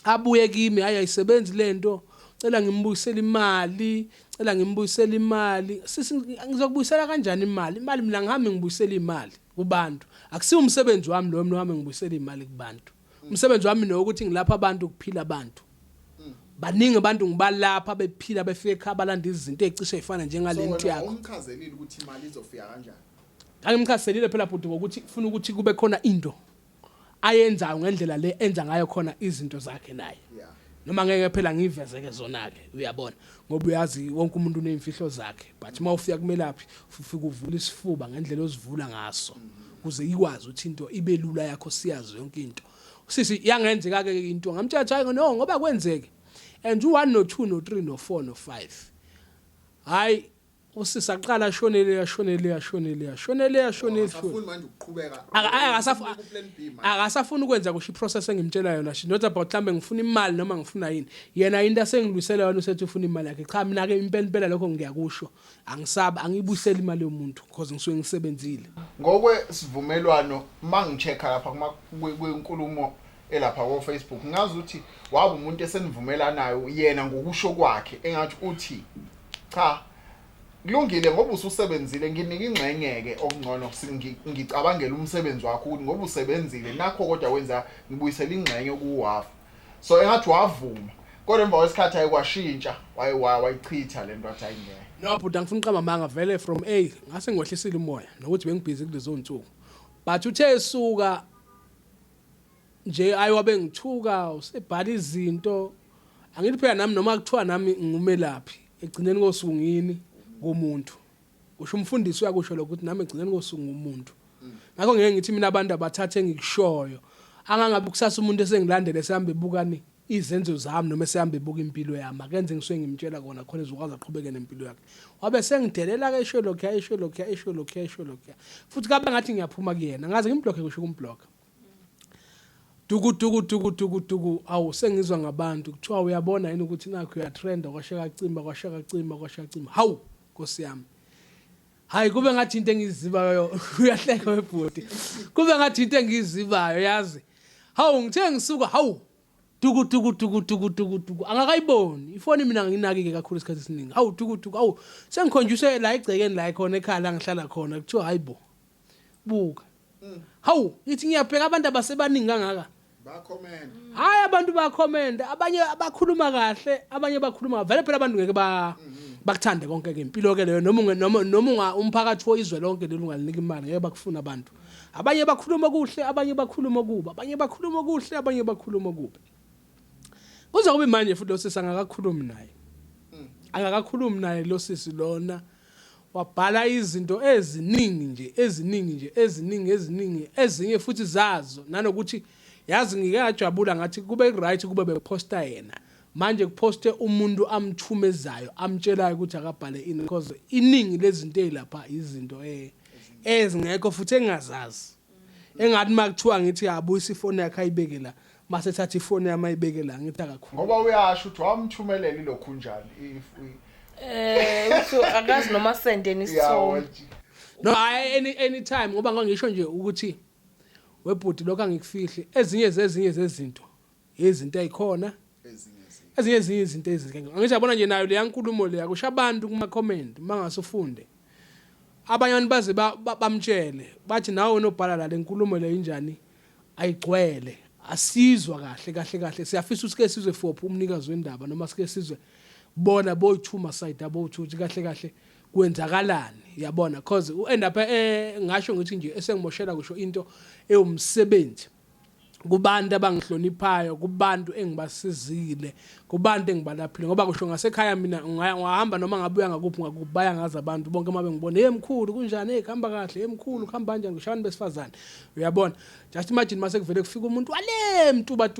abuye kimi hayi ayisebenzi lento cela ngimbuyisela imali ngizokubuyisela kanjani imali mina ngihambe ngibuyisela imali kubantu akusiyo umsebenzi wami lo mina ngihambe ngibuyisela imali kubantu umsebenzi wami nokuthi ngilapha abantu ukuphila abantu baningi abantu ngibalapha bephila befike ekhaya balanda izinto ezicishe ezifana njengalento yakho umchazelile ukuthi imali izofika kanjani angimchazelile phela futhi ukuthi ufuna ukuthi kube khona into ayenzayo ngendlela le enza ngayo khona izinto zakhe naye noma ngeke phela ngivezeke zona ke uyabona ngoba uyazi wonke umuntu unemfihlo zakhe but mawufika kumelaphi ufika uvula isifuba ngendlela ozivula ngaso kuze ikwazi ukuthi into ibe lula yakho siyazi yonke into sisi yangenzeka ke into ngamthatha hayi no ngoba kwenzeke and u1 no2 no3 no4 no5 hayi usisa aqala ashonele Asafuni manje ukuqhubeka. akasafuna ukwenza kusho iprocess engimtshela yona she not about mhlambe ngifuna imali noma ngifuna yini yena into asengilwisela yona usethi ufuna imali yakhe cha mina ke impela lokho ngiyakusho angisaba angibuyisela imali yomuntu because ngisuke ngisebenzile Ngokwesivumelwano mangichecka lapha kwenkulumo elapha ko Facebook ngazi ukuthi waba umuntu esenivumelanayo yena ngokusho kwakhe engathi uthi cha kulungile ngoba ususebenzile nginika ingxengeke okungcono ngicabangela umsebenzi wakho ukuthi ngoba usebenzile nakho kodwa wenza ngibuyisela ingxenye kuwafu so engathi wavuma kodwa emva kwesikhathi ayikwashintsha wayichitha lento athi ayingeke no but angifuna uqamba amanga vele from A ngase ngohlisile umoya nokuthi bengibhizi kulezo nsuku but uthe esuka nje ayiwabe ngithuka usebhala izinto angithi phela nami noma kuthiwa nami ngumelaphi egcineni kosuku ngini komuntu usho umfundisi uyakusho lokho ukuthi nami egcineni kosuku ngumuntu ngakho ngeke ngithi mina abantu abathathe engikushoyo angangabe kusasa umuntu esengilandele sihambe ebukani izenzo zami noma sihambe ebuka impilo yami akenze ngisuke ngimtshela kona khona ezokwazi aqhubeke nempilo yakhe wabe sengidelela ke esho lokho futhi kabe ngathi ngiyaphuma kuyena ngaze ngimblocke kusho ukumblock duku awu sengizwa ngabantu kuthiwa uyabona yini ukuthi nakho uyatrenda kwashaka cimba hawu Nkosi yami hayi kube ngathi into engizivayo uyahleka webhodi kube ngathi into engizivayo yazi hawu ngithe ngisuka hawu duku angakayiboni ifoni mina nginakike kakhulu isikhathi esiningi hawu duku hawu sengikhonjiswe la egcekeni la ikhona ekhaya la ngihlala khona kuthiwa hayibo buka hawu ithi ngiyabheka abantu abasebaningi kangaka bakhomenda hayi abantu bakhomenda abanye abakhuluma kahle abanye bakhuluma vele phela abantu ngeke bakuthande konke ke impilo ke leyo noma umphakathi woizwe lonke lelungalinika imali ngeke bakufuna abantu abanye bakhuluma kuhle abanye bakhuluma kuba abanye bakhuluma kuhle abanye bakhuluma kubi kuze kube manje futhi losisi angakakhulumi naye losisi lona wabhala izinto eziningi ezinye futhi zazo nanokuthi yazi ngikajabula ngathi kube right kube beposta yena manje kuposte umuntu amthumezayo amtshelayo ukuthi akabhale ini because iningi lezinto ezilapha izinto ezingekho futhi engazazi engathi makuthiwa ngithi yabuyisa ifoni yakhe ayibeke la mase thatha ifoni yami ayibeke la ngithi akakhulu ngoba uyasho ukuthi wamthumelela ilokhu njani uthi akazi noma sendeni isithombe no anytime ngoba ngisho nje ukuthi webhudi lokho angikufihli ezinye zezinto izinto ezikhona ezinye izinto ezingeke ngijabona nje nayo le yankulumo le yakusha abantu kuma comment mangasufunde abanye abantu baze bamtshele bathi nawe nobhala la lenkulumo le injani ayigcwele asizwa kahle siyafisa usike sizwe fopha umnikazi wendaba noma sike sizwe bona boyithuma side abothuthi kahle kwenzakalani yabona because uend up ngasho ngithi nje esengimoshela kusho into eyumsebenzi kubantu abangihloniphayo kubantu engibasizile kubantu engibalaphile ngoba kusho ngasekhaya mina ngihamba noma ngabuya ngakuphi ngakubaya ngazi abantu bonke mabe ngibone emkhulu kunjani ekhamba kahle emkhulu khamba kanjani kushayana besifazane uyabona just imagine mase kuvele kufika umuntu wale mtuba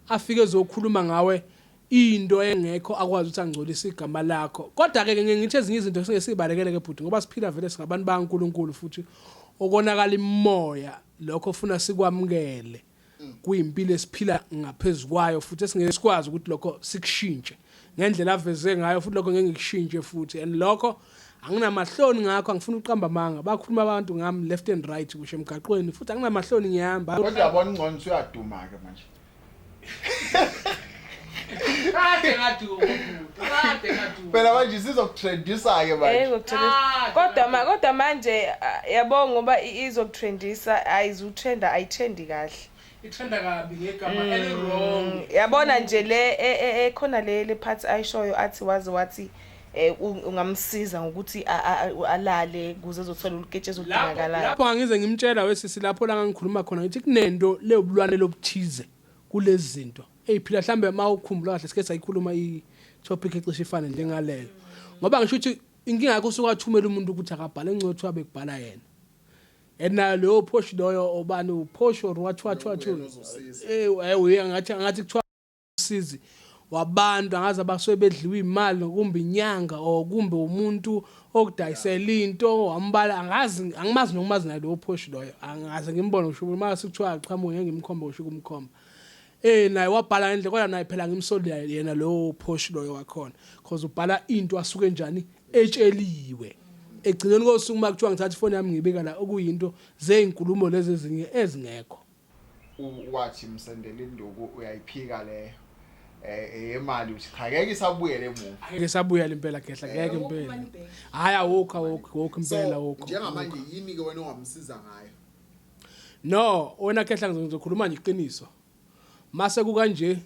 afike ezokhuluma ngawe into engekho akwazi ukuthi angcolise igama lakho kodwa ke ngithi ezinye izinto singesibalekele ke bhuti ngoba siphila vele singabantu baNkulunkulu futhi okonakala imoya lokho ufuna sikwamukele kuyimpilo esiphila ngaphezulu kwayo futhi esingeke sikwazi ukuthi lokho sikushintshe ngendlela aveze ngayo futhi lokho ngeke ngikushintshe futhi and lokho anginamahloni ngakho angifuna uqamba amanga bakhuluma abantu ngami left and right kusho emgaqweni futhi anginamahloni ngiyahamba kodwa yabona ingcono uyaduma ke manje kade ngadu phela manje sizokutrendisa ke manje kodwa manje yabonga ngoba izokutrendisa ayizutrenda ayitrendi kahle ithenda kabi ngegama eli wrong yabona nje le ekhona le part ayishoyo athi wathi ungamsiza ngokuthi alale kuze ezothola ulukethe ezodingakala lapho angize ngimtshela wesisi lapho la ngikhuluma khona ngithi kunento lebulwane lobuthize kulezi zinto eyiphila mhlambe mawukhumbula kahle sike sayikhuluma i-topic ecishe ifane njengaleyo ngoba ngisho ukuthi inkinga yakho usuka athumela umuntu ukuthi akabhale engcothu abe kubhala yena ena lo posh loyo obani uphosh or what uyangathi kuthiwa usizi wabantu angaze abasuke bedliwe imali kumbe inyanga or kumbe umuntu okudayisela into wambala angimazi nokumazi nalo phoshi loyo angaze ngimbone usho mase kuthiwa aqhamuke ngeke ngimkhombe usho kumkhomba naye wabhala endle kodwa naye phela ngimsoli yena lo phoshi loyo wakhona because ubhala into asuke njani etsheliwe egcineni kosuku makuthiwa ngithatha ifoni yami ngibeka la okuyinto zezinkulumo lezi ezinye ezingekho wathi msendele induku uyayiphika leyo emali uthi ngeke isabuyele emuva ngeke sabuyela impela gehla ngeke impela hayi awukho impela awukho njengamanje yini ke wena ongamsiza ngayo no wena gehla ngizokhuluma nje iqiniso mase kukanje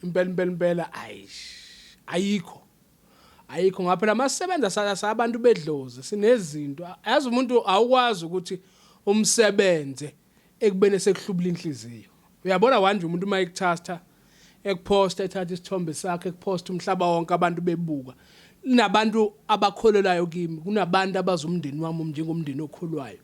impela ayikho ngaphela masebenza sabantu bedlozi sinezinto ayazi umuntu awukwazi ukuthi umsebenze ekubene sekuhlubula inhliziyo uyabona wanje umuntu mayekuthatha ekuposta ethatha isithombe sakhe ekuposta umhlaba wonke abantu bebuka nabantu abakholelayo kimi kunabantu abazumndeni wami njengomndeni okholwayo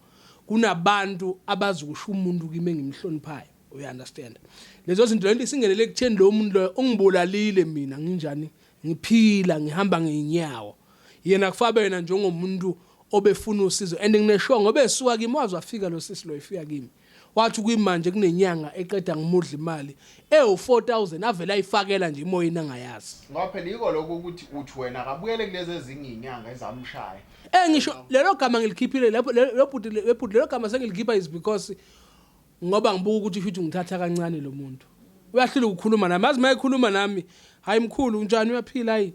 kunabantu abazikusho umuntu kimi engimhloniphayo you understand lezo zinto lento singenele ekutheni lo muntu lo ungibulalile mina nginjani ngiphila ngihamba ngeinyawo yena kufabe yena njengomuntu obefuna usizo and nginesho ngoba esuka kimi wazwafika lo sisi lo ifika kimi wathi kuyimanje kunenyanga eqeda ngimudla imali ewu4000 avela ayifakela nje imoyeni angayazi ngoba phela yiko lokho ukuthi uthi wena akabuyele kulezi ezinye inyanga ezamshaya ngisho lelo gama ngilikhiphile lapho lelo gama sengilikhipha is because ngoba ngibuka ukuthi futhi ngithatha kancane lo muntu uyahlula ukukhuluma nami azi mayekhuluma nami hayi mkhulu unjani uyaphila hayi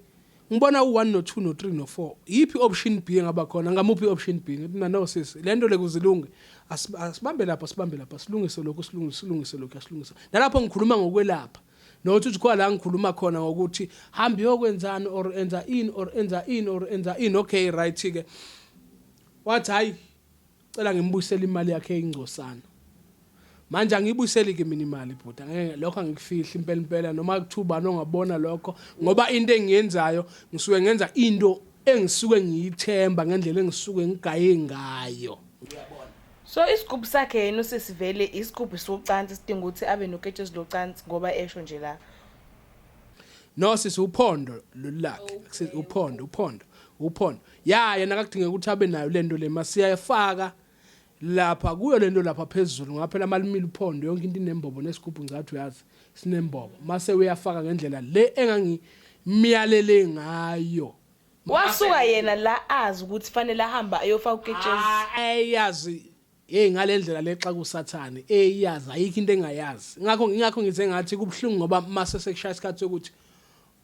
ngibona u1 no2 no3 no4 yipi option B engaba khona ngamuphi option B ngithi mina no sis lento lekuzilunge asibambe lapha silungise lokho silungise lokho asilungise nalapho ngikhuluma ngokwelapha nothi uthi kwa la ngikhuluma khona ngokuthi hambi yokwenzani or enza in okay right ke wathi hayi cela ngimbuyisele imali yakhe ingcosana manje angibuyiseli ke mina imali bhuti ngeke lokho angikufihli impela noma kuthuba nongabona lokho ngoba into engiyenzayo ngisuke ngenza into engisuke ngiyithemba ngendlela engisuke ngigaye ngayo uyabona so isigubhu sakhe yena usesivele isigubhu socansi sidinga ukuthi abe noketshezi locansi ngoba esho nje la no sisi uphondo lolakhe akusithi uphondo yena akudinga ukuthi abe nayo lento le masiyafaka lapha kuyo lento lapha phezulu ngaphela malimile uphondo yonke into inembobo nesigubhu ngathi uyazi sinembobo mase uyafaka ngendlela le engangimiyalele ngayo wasuka yena la azi ukuthi fanele ahamba ayofaka uketshezi ayazi ngalendlela lexa kusathane eyazi ayikho into engayazi ngakho ngithe ngathi kubhlungu ngoba mase sekushaya isikhathi sokuthi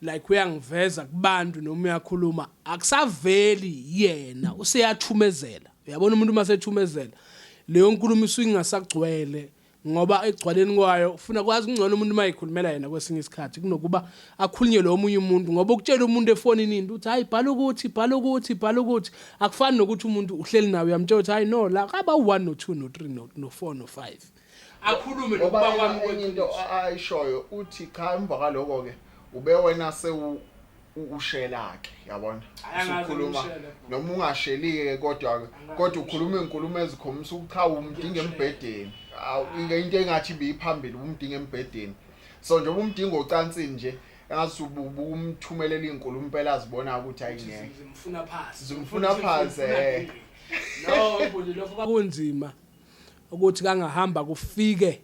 like uyangiveza kubantu noma uyakhuluma akusaveli yena useyathumezela uyabona umuntu masethumezela leyo nkulumo isingasagcwele ngoba egcwaleni kwayo ufuna kwazi ngcono umuntu mayikhulumela yena kwesinye isikhathi kunokuba akhulunye lo omunye umuntu ngoba ukutshela umuntu efonini into uthi hayi bhala ukuthi akufani nokuthi umuntu uhleli nawe uyamtshela uthi hayi no la kaba u1 no2 no3 no4 no5 akhulume nokuba kwami into ayishoyo uthi cha emva kaloko ke ube wena ushelake yabona ukhuluma noma ungashelike kodwa ukhuluma inkulumo ezikhombisa ukuthi cha umdinga embhedeni into engathi biyiphambili umdinga embhedeni so nje umdinga ocansini nje engasubu umthumelela inkulumo impela azibona ukuthi ayingeke zimfuna phansi no ibuli lokho kunzima ukuthi kangahamba kufike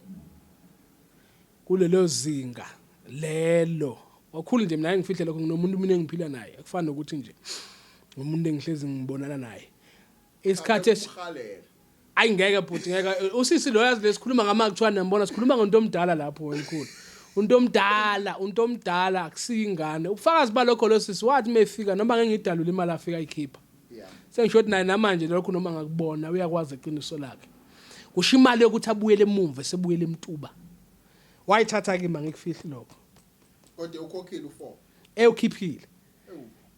kulelo zinga lelo wakhulu nje mina ngifihle lokho nginomuntu mina engiphila naye akufani nokuthi nje umuntu engihlezi ngibonana naye isikhathi ayingeke bhuti ngeke usisi lo yazi lesikhuluma ngama kuthiwa nembona sikhuluma ngento omdala lapho wenikhulu unto omdala akusingane ubufakazi balokho lo sisi wathi mefika noma ngeke ngidalule imali afika ikhipha sengisho ukuthi naye namanje lokho noma ngakubona uyakwazi iqiniso lakhe kusho imali yokuthi abuyele emuva sebuyele emtuba wayithatha ke mangikufihli lokho kodwa ukhokhile u4 ukhiphile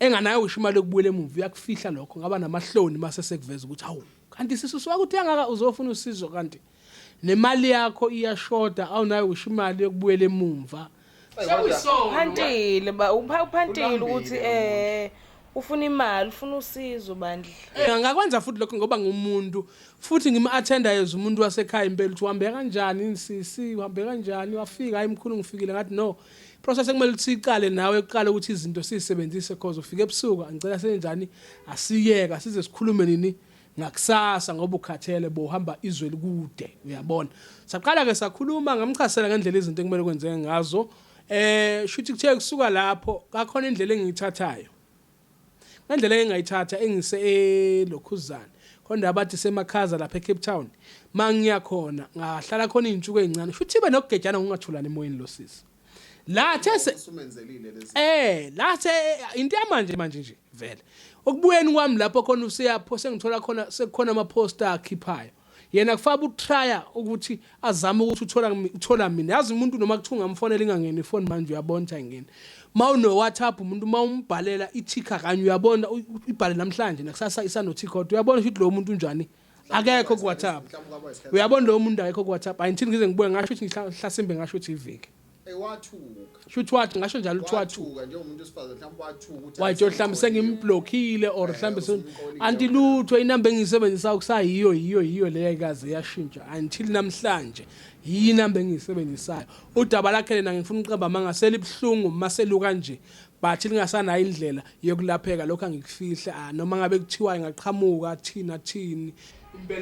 enganayo kusho imali yokubuyela emuva uyakufihla lokho ngaba namahloni mase sekuveza ukuthi hawu kanti sisusu wakuthi angaka uzofuna usizo kanti nemali yakho iyashoda awunayo kusho imali yokubuyela emuva phantile uphantile ukuthi ufuna imali ufuna usizo bandla ngakwenza futhi lokho ngoba ngumuntu futhi ngima-attendayo umuntu wasekhaya impela uthi uhambe kanjani insisi uhambe kanjani wafika hayi mkhulu ngifikile ngathi no process ekumele siqale nawe uqale ukuthi izinto sisebenzise because ufike ebusuku angicela senjani asiyeka size sikhulume nini ngakusasa ngoba ukhathele bohamba izwe likude uyabona saqala ke sakhuluma ngamchasela ngendlela izinto ekumele kwenzeke ngazo shuthi kuthe kusuka lapho kakhona indlela engiyithathayo ngendlela engayithatha engise eLokhuzana khona abathi semakhaza lapha eCape Town mangiya khona ngahlala khona izinsuku ezincane shuthi ibe nokugejana ngingathulana emoyeni lo sisi lathe usumenzelile lezi lathe into yamanje nje vele ukubuyeni kwami lapho khona usiyapho sengithola khona sekukhona ama poster akhiphayo yena kufaba utrya ukuthi azame ukuthi uthola mina yazi umuntu noma kuthunga amfonela ingangeni ifone manje uyabona ngene mawuno WhatsApp umuntu mawumbhalela ithika kanye uyabona ibhale namhlanje nakusasa isano ticket uyabona ukuthi lo muntu unjani akekho ku WhatsApp uyabona lo muntu akekho ku WhatsApp ayithini ngize ngibuye ngasho ukuthi ngihlasimbe ngasho ukuthi iviki wathuka shuthi wathi ngasho njalo uthi wathuka njengomuntu wesifazane mhlawumbe wathuka ukuthi wathi mhlawumbe sengimblockile or mhlawumbe anti lutho inamba engiyisebenzisa ukusayiyo leyo ikaze yashintsha until namhlanje yinamba engiyisebenzisayo udaba lakhe lena ngifuna uqamba mangasela ibhlungu maseluka nje but lingasanayo indlela yokulapheka lokho angikufihle noma ngabe kuthiwa ingaqhamuka thini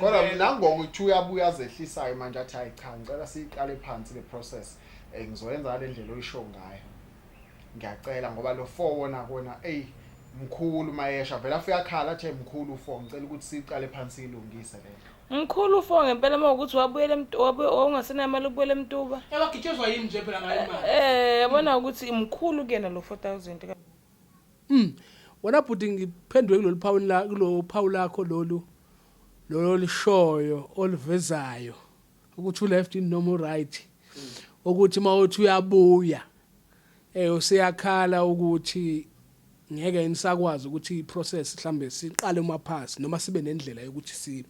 kodwa nangokuthi uyabuya azehlisayo manje athi hayi cha ngicela siqale phansi le process ngizoyenza le ndlela oyisho ngayo ngiyacela ngoba lo 4 wona kona mkhulu mayesha vela afika khala athi mkhulu 4 ngicela ukuthi siqale phansi ilungise le mkhulu 4 ngempela mawukuthi wabuyele ongasena imali ukubuyela eMtuba ebagitshezwa yini nje phela ngayo imali yabona ukuthi imkhulu kuyena lo 4000 wona bhuti ngiphendwe kulo phawu lakho lolu lishoyo olivezayo ukuthi left in no right ukuthi mawuthi uyabuya usiyakhala ukuthi ngeke nisakwazi ukuthi iprocess mhlambe siqale umaphasi noma sibe nendlela yokuthi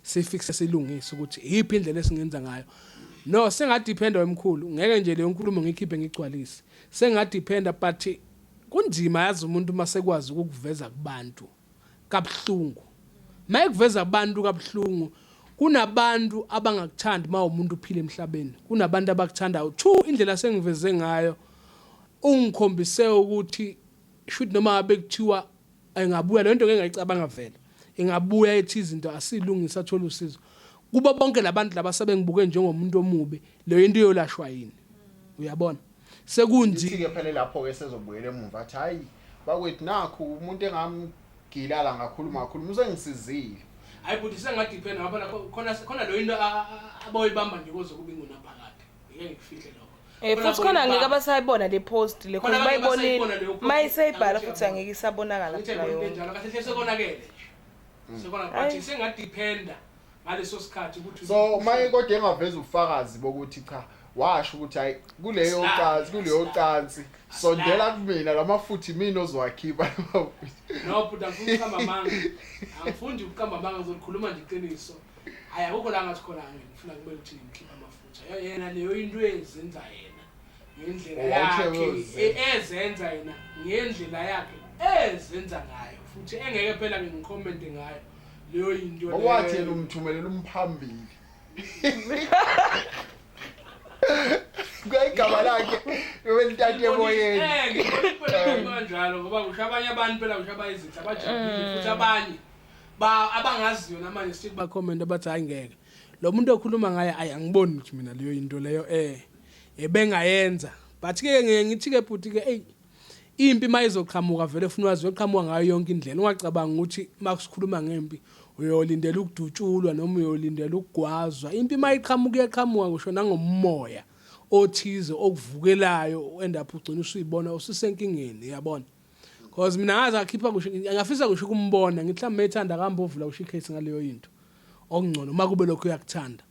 sifixe silungise ukuthi iphi indlela esingenza ngayo no sengadependa wemkhulu ngeke nje leyo nkulumo ngikhiphe ngigcwalise sengadependa but kunzima yazi umuntu masekwazi ukuveza kubantu kabuhlungu mayekuveza abantu kabuhlungu kunabantu abangakuthandi umuntu uphile emhlabeni kunabantu abakuthandayo indlela sengiveze ngayo ungikhombise ukuthi should noma bekuthiwa engabuya lento ngeke ngayicabanga vele engabuya ethi izinto asilungisa athola usizo kuba bonke labantu labasebengibuke njengomuntu omubi leyo into iyolashwa yini uyabona sekunzi ke phela lapho ke sezobuyela emuva athi hayi bakwethu nakho umuntu engamgilala ngakhuluma usengisizile hayi but sengadependa ngapha khona lo into aboyibamba nje kozokuba ingunaphakade ngeke ngikufihle lokho futhi khona ngeke abasayibona le post le khona bayibonile mayisayibhala futhi angeke isabonakala kunayo njalo kahle sekonakele nje sekona but sengadependa ngaleso sikhathi ukuthi so maye kodwa engaveza ufakazi bokuthi cha washo ukuthi hayi kuleyo cansi sondela kumina lamafuthi mina ozowakhipha no but angifuni ukuhamba manga angifundi ukuhamba manga ngizolikhuluma nje iqiniso hayi akukho la ngathi khona ngifuna kumele ukuthi ngikhiphe amafutha yena leyo into ezenza yena ngendlela yakhe ezenza yena ngendlela yakhe ezenza ngayo futhi engeke phela ngicommente ngayo leyo into leyo okwathi yena umthumelela umphambili kwayigama lakhe welithathe emoyeni ngikho njalo ngoba kushabanye abantu phela kushaba izinto abajibile futhi abanye abangaziyo namanje sithi ba-comment abathi hayi ngeke lo muntu okhuluma ngaye angiboni ukuthi mina leyo into leyo ebengayenza but-ke ngeke ngithi-ke bhuti-ke impi mayizoqhamuka vele funa wazi yoqhamuka ngayo yonke indlela ungacabanga ukuthi makusikhuluma ngempi uyolindela ukudutshulwa noma uyolindela ukugwazwa impi mayiqhamuka iyaqhamuka ngisho nangomoya othize okuvukelayo endapha ugcina usuyibona ususenkingeni yabona because mina ngaze akhipha kusho ngiyafisa kusho ukumbona ngihlambe ethanda kambovula usho icase ngaleyo into okungcono makube lokho uyakuthanda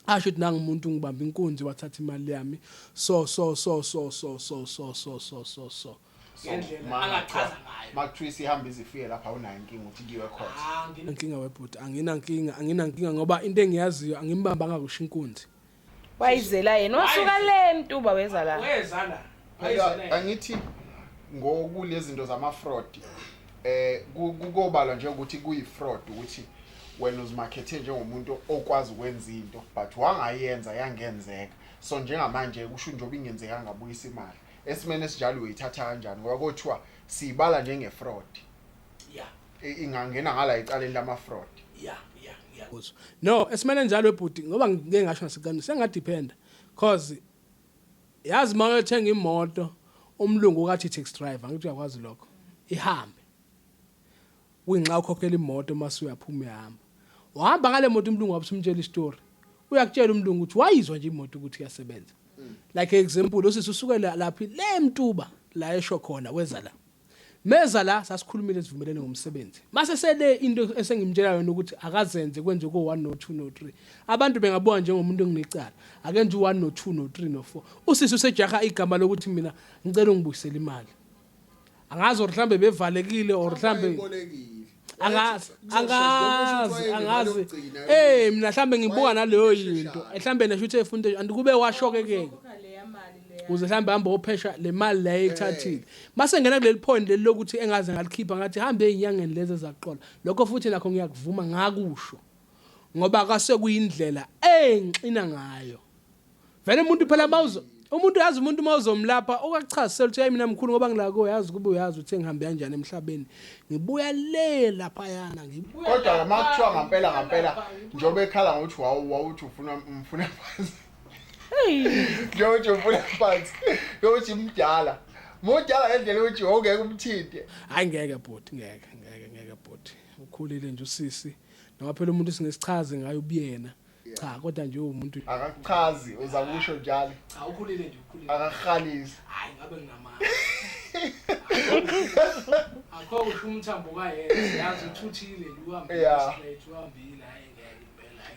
asho ukuthi nangumuntu ngibamba inkunzi wathatha imali yami so ngendlela angachaza ngayo makuthiwa ihamba izifike lapha unayo inkinga uthi kiwe court inkinga webhuti anginankinga ngoba into engiyaziyo angimbambanga kusho inkunzi wayizela yena wasuka le Mtuba weza la angithi ngokulezi zinto zama-fraud kukobalwa nje ukuthi kuyi-fraud ukuthi wena uzimakhethe njengomuntu okwazi ukwenza into but wangayenza yangenzeka so njengamanje kusho nje obingenzeka ngabuyisa imali esimene sijalo uyithatha kanjani ngoba kothiwa sibala njenge fraud ingangena ngala icaleni lama fraud no esimene njalo ebhuti ngoba ngike ngasho ngasikani sengadependa cause yazi mawuyothenga imoto umlungu kathi taxi driver ngithi uyakwazi lokho ihambe uyinxa ukhokhela imoto mase uyaphuma ehamba uhamba ngale moto umlungu wabusumtshela istory uyakutshela umlungu ukuthi wayizwa nje imoto ukuthi iyasebenza like example usisi usukela laphi le mtuba la esho khona weza la meza la sasikhulumile sivumelene ngomsebenzi mase sele into esengimtshela yona ukuthi akazenze kwenze ko 1 no 2 no 3 abantu bengabuka njengomuntu onginecala akenze 1 no 2 no 3 no 4 usisi usejaha igama lokuthi mina ngicela ungibuyisele imali angazi mhlambe bevalekile or mhlambe angazi mina mhlambe ngibuka naleyo yinto mhlambe nesho ukuthi efunde andikube washokeke uze mhlambe hamba ophesha le mali la ethathile mase ngena kuleli point leli lokuthi engaze ngalikhipha ngathi hambe ezinyangeni lezi ezaqola lokho futhi nakho ngiyakuvuma ngakusho ngoba akase kuyindlela engxina ngayo vele umuntu phela mawuzo umuntu yazi umuntu mawuzomlapha okakuchazisela ukuthi mina mkhulu ngoba ngilako yazi kube uyazi ukuthi engihambe kanjani emhlabeni ngibuya le lapha yana ngibuya kodwa makuthiwa ngampela njobe ekhala ngokuthi wawuthi ufuna phansi njobe ufuna phansi yokuthi mdala ngendlela ukuthi ongeke umthinte hayi ngeke bhuti ngeke bhuti ukhulile nje usisi noma phela umuntu singesichaze ngayo ubuyena cha kodwa nje umuntu akachazi uzakusho njalo cha ukhulile akakhalisi hayi ngabe nginamanga akho usho umthambo kayena yazi uthuthile uhambe straight uhambile hayi ngeke impela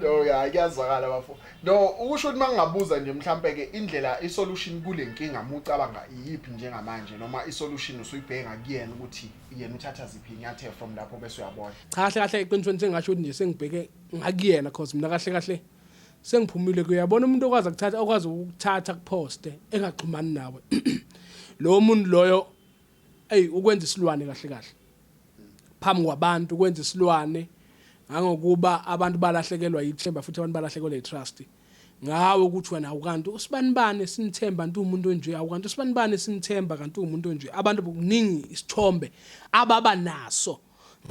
no kuyazwakala bafo no ukusho ukuthi mangingabuza nje mhlambe ke indlela isolution kule nkinga mucabanga iyipi njengamanje noma isolution usuyibheka kuyena ukuthi yena uthatha ziphi inyathelo from lapho bese uyabona kahle iqinisweni ngasho ukuthi nje sengibheke ngakuyena cause mina kahle sengiphumile kuyabona umuntu okwazi ukuthatha kuposte engaxhumani nawe lo muntu loyo ukwenza isilwane kahle phambi kwabantu ukwenza isilwane ngokuba abantu balahlekelwa yithemba futhi abantu balahlekelwa yitrust ngawe ukuthi wena ukanti usibanibane sinithemba ntu umuntu onje ukanti usibanibane sinithemba kanti umuntu onje abantu bokuningi isithombe ababa naso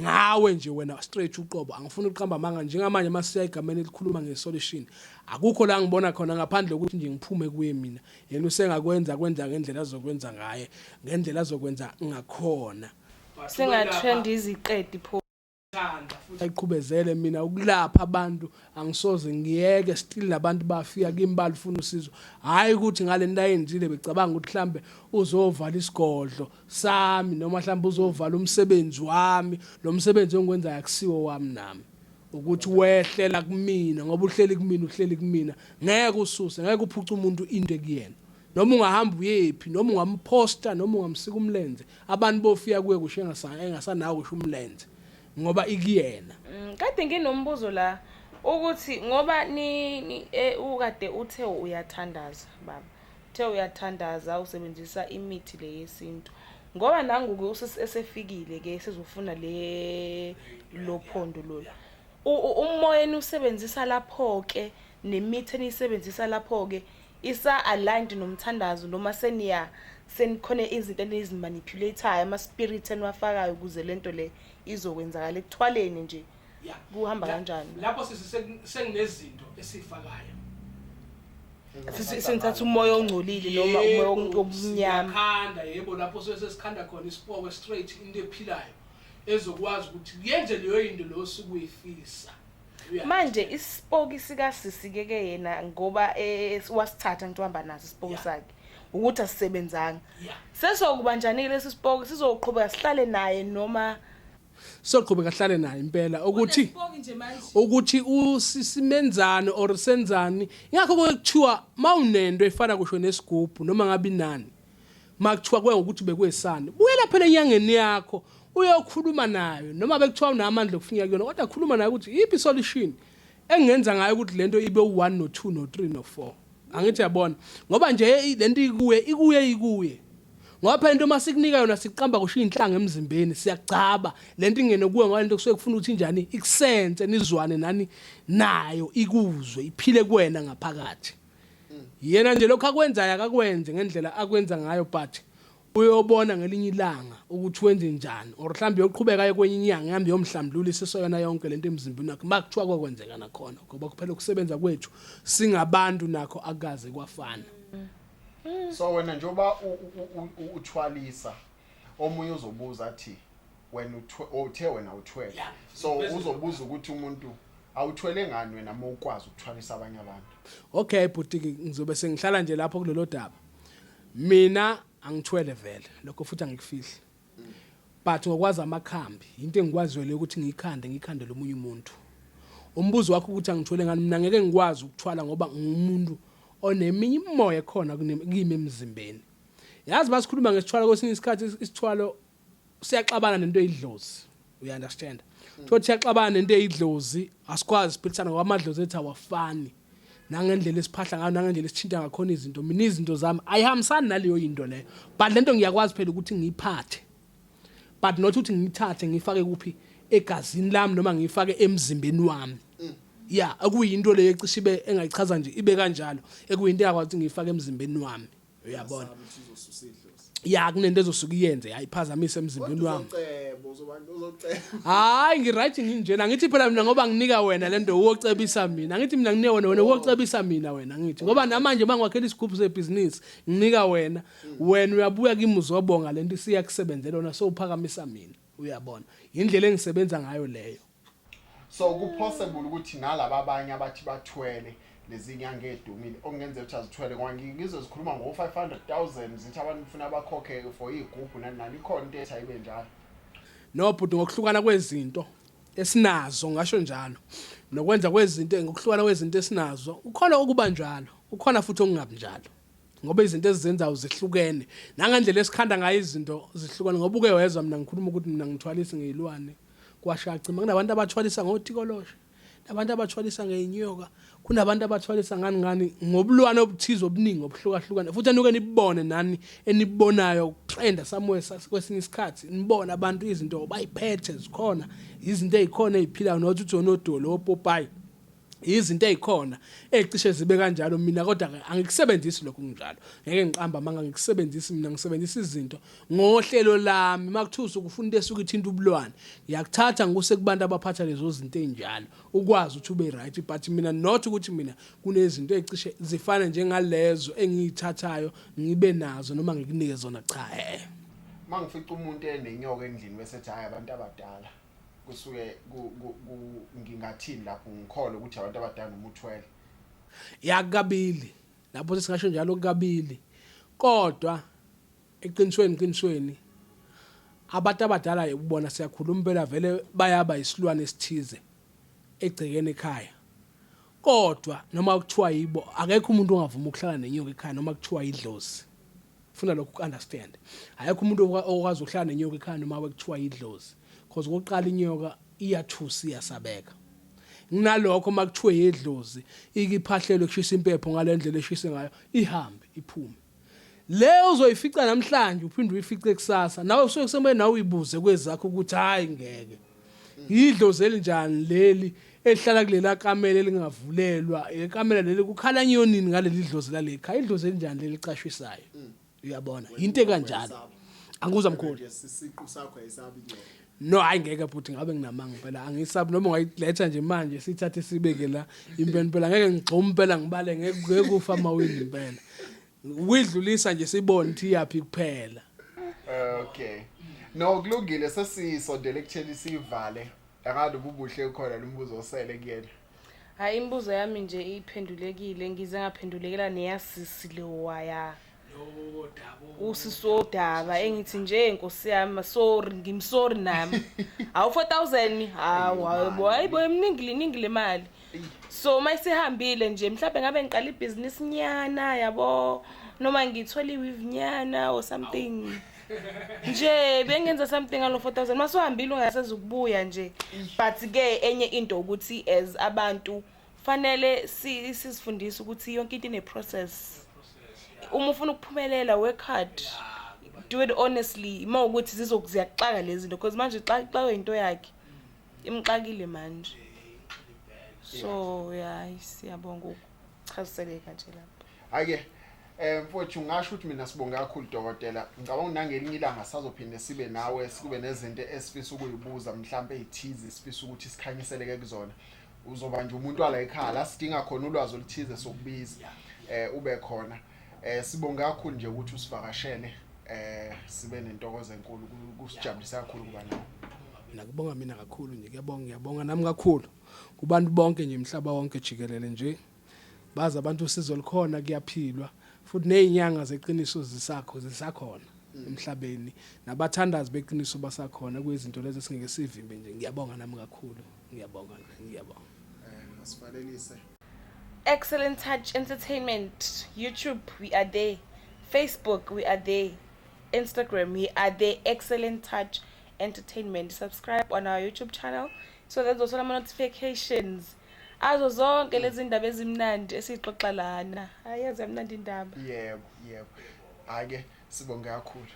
ngawe nje wena straight uqobo angifuni uqamba manga njengamanje masiya igameni elikhuluma ngesolution akukho la ngibona khona ngaphandle ukuthi nje ngiphume kuye mina yena usengakwenza ngendlela azokwenza ngaye ngendlela azokwenza ngakhona singatrend iziqedi pho ayiqhubezele mina ukulapha abantu angisoze ngiyeke still nabantu bafika kimbali ufuna usizo hayi ukuthi ngale nto ayenzile becabanga ukuthi mhlambe uzovala isigodlo sami noma mhlambe uzovala umsebenzi wami lo msebenzi engikwenza akusiwo wami nami ukuthi wehlela kumina ngoba uhleli kumina ngeke ususe ngeke uphuca umuntu into ekuyena noma ungahamba uyephi noma ungamposta noma ungamsika umlenze abantu bofika kuye kusho engasanawo kusho umlenze ngoba ikuyena kade nginombuzo la ukuthi ngoba ukade uthe uyathandaza baba uthe uyathandaza usebenzisa imithi le yesintu ngoba nangu usefikile ke sizofuna lo phondo lo umoya usebenzisa lapho ke nemithi enisebenzisa lapho ke isa aligned nomthandazo noma senikhona izinto ezimanipulatayo ama spirit enwafakayo ukuze lento le izokwenzakala ekuthwaleni nje kuhamba kanjani lapho senginezinto esifakayo sinithatha umoya ongcolile noma umoya omnyama khanda yebo lapho sesikhanda khona isipoko straight into ephilayo ezokwazi ukuthi yenze leyo into lo sukuyifisa manje isipoki sikasisike yena ngoba wasithatha ngihamba naso isipoki sakhe ukuthi asisebenzanga sesokubanjanile lesi sipoki sizoqhubeka sihlale naye noma soqhubeka kahlale naye impela ukuthi usisimenzane or senzani ingakho kuthiwa mawunento efana kusho nesigubhu noma ngabe inani makuthiwa kwengukuthi bekwesana buyela phela enyangeni yakho uyokhuluma nayo noma bekuthiwa unamandla okufinya kuyona kodwa khuluma nayo ukuthi yipi solution engenza ngayo ukuthi lento ibe u1 no 2 no 3 no 4 angithi yabona ngoba nje lento ikuye ngoba phela into masikunika yona siqamba kusho inhlanga emzimbeni siyagcaba lento ingene kuwe ngalento kusuke kufuna ukuthi njani ikusense nizwane nani nayo ikuzwe iphile kuwena ngaphakathi yena nje lokho akwenzayo akakwenze ngendlela akwenza ngayo but uyobona ngelinye ilanga ukuthi wenze njani or mhlambe yoqhubeka kwenye inyanga ihambe yomhlambululisa soyona yonke lento emzimbeni wakhe makuthiwa kwakwenzeka nakhona ngoba kuphela ukusebenza kwethu singabantu nakho akaze kwafana. So wena njoba uthwalisa omunye uzobuza athi wena uthe wena uthwele so uzobuza ukuthi umuntu awuthwele ngani wena uma ukwazi ukuthwalisa abanye abantu. Okay butiki ngizobe sengihlala nje lapho kulelo daba. Mina angithwele vele lokho futhi angikufihli. But ngokwazi amakhambi into engikwaziwele ukuthi ngikhande lomunye umuntu. Umbuzo wakho ukuthi angithwele ngani mina ngeke ngikwazi ukuthwala ngoba ngumuntu oneminye imoya khona kimi emzimbeni. Yazi basikhuluma ngesithwalo kwesinye isikhathi isithwalo siyaxabana nento eyidlozi. You understand? Thothi siyaxabana nento eyidlozi asikwazi siphilisana ngoba amadlozi ethu awafani. Nangendlela esiphahla ngayo nangendlela esithinta ngakhona izinto mina izinto zami ayihambisani naleyo into leyo but lento ngiyakwazi phela ukuthi ngiyiphathe but not ukuthi ngithathe ngifake kuphi egazini lami noma ngifake emzimbeni wami. Yeah akuyinto leyo ecishe ibe engayichaza nje ibe kanjalo ekuyinto yakwazi ukuthi ngifake emzimbeni wami uyabona. Ya kunento ezosuka iyenze ayiphazamise emzimbeni wami. Hayi ngiright nginjena ngithi phela mina ngoba nginika wena lento uwocebisa mina ngithi mina ngine wena uwocebisa mina wena ngithi ngoba namanje mangwakhela isigubhu sebusiness nginika wena uyabuya kimi uzobonga lento siyakusebenzela wona so uphakamisa mina uyabona indlela engisebenza ngayo leyo. So kupossible ukuthi nalabo abanye abathi bathwele lezi nyanga edumile okungenzeka ukuthi azithwele ngoba ngizozikhuluma ngo500,000 zithi abantu ufuna bakhokhe for igroup nani ikhona into ethi ayibe njalo. No but ngokuhlukana kwezinto esinazo ngasho njalo nokwenza kwezinto ngokuhlukana kwezinto esinazo ukhona ukuba njalo ukhona futhi okungabi njalo ngoba izinto ezizenzayo zihlukene nangendlela esikhanda ngayo izinto zihlukene ngoba uke wezwa mina ngikhuluma ukuthi mina ngithwalisa ngeyilwane kwashaqima kunabantu abathwalisa ngotikoloshe nabantu abathwalisa ngeinyoka kunabantu abathwalisa ngani ngobulwane obuthizo obuningi obuhlukahlukana futhi anuke nibone nani enibonayo trend somewhere kwesinye isikhathi nibona abantu izinto bayiphethe zikhona izinto ezikhona eziphilayo nothi ujonodolo opopayi izinto ezikhona ezicishe zibe kanjalo mina kodwa angikusebenzisi lokho kunjalo ngeke ngiqamba manga ngikusebenzisi mina ngisebenzisa izinto ngohlelo lami makuthusa ukufunda esuku ithinta ubulwane ngiyakuthatha nguse kubantu abaphatha lezo zinto ezinjalo ukwazi ukuthi ube right but mina not ukuthi mina kunezinto ezicishe zifana njengalezo engiyithathayo ngibe nazo noma ngikunike zona cha mangifica umuntu enenyoka endlini bese ethi hayi abantu abadala kusuke ngingathini lapho ngikholwa ukuthi abantu abadala umuthwele yakabili lapho singasho njalo kabili kodwa eqinisweni abantu abadala ubona siyakhuluma impela vele bayaba isilwane esithize egcekeni ekhaya kodwa noma kuthiwa yibo akekho umuntu ongavuma ukuhlala nenyoka ekhaya noma kuthiwa idlozi ufuna lokho ukunderstand akekho umuntu okwazi ukuhlala nenyoka ekhaya noma kuthiwa idlozi because oqala inyoka iyathusa iyasabeka nginalokho makuthiwe yedlozi ikiphahlelo kushisa impepho ngalendlela eshise ngayo ihambe iphume leyo uzoyifica namhlanje uphinde uyifice eksasa nawe usuke kusembe nawe uyibuze kwezakho ukuthi hayi ngeke idlozi elinjani leli ehlala kulela kamela elingavulelwa ikamela leli kukhala nyonini ngaleli dlozi lale ekhaya idlozi elinjani leli licashwisayo uyabona into kanjalo anguza mkhulu isiqu sakho ayisabi nyoka. No hayi ngeke futhi ngabe nginamanga phela angisabi noma ungayiletha nje manje sithathe sibeke la impela phela ngeke ngigxome impela ngibale ngeke kufa mawini impela uyidlulisa nje sibone ukuthi yapi kuphela. Okay no kulungile sesisondele ekutheni sivale akade ububuhle ukhona lombuzo osele kuyena. Hayi imibuzo yami nje iphendulekile ngize ngaphendulekela neyasisi lewaya usisodaba engithi nje inkosi yami sorry ngimsorry nami awu 4000 hayibo emningi le mali so mayisihambile nje mhlawumbe ngabe ngiqala ibusiness nyana yabo noma ngithola iweave nyana or something nje bengenza something ngalo 4000 masihambile ungasezukubuya nje but ke enye into ukuthi as abantu fanele sisifundise ukuthi yonke into ine process. Uma ufuna ukuphumelela work hard do it honestly uma ukuthi zizokuziyaxaka lezi zinto because manje xa into yakhe imxakile manje so yeah siyabonga ukuchazeleka nje lapho. ake mfowethu ngasho ukuthi mina sibonga kakhulu dokotela ngicabanga nangelinye ilanga sazophinde sibe nawe sikube nezinto esifisa ukuyibuza mhlawumbe ezithize sifisa ukuthi sikhanyiseleke kuzona uzoba nje umuntu wala ekhaya la sidinga khona ulwazi oluthize sokubiza ube khona sibonga kakhulu nje ukuthi usivakashele sibe nentokozo enkulu kusijabulisa kakhulu kuba nawe mina kubonga mina kakhulu nje ngiyabonga nami kakhulu kubantu bonke nje emhlaba wonke jikelele nje baza abantu usizo likhona kuyaphilwa futhi nezinyanga zeqiniso zisakhona emhlabeni nabathandazi beqiniso basakhona kuyizinto lezi singeke sivimbe nje ngiyabonga nami kakhulu ngiyabonga asivalelise Excellent Touch Entertainment. YouTube, we are there. Facebook, we are there. Instagram, we are there. Excellent Touch Entertainment. Subscribe on our YouTube channel so there's also some notifications. Azo zonke lezi ndaba ezimnandi esixoxa lana. Ayazi amnandi indaba. Yebo. Ake sibonga kakhulu.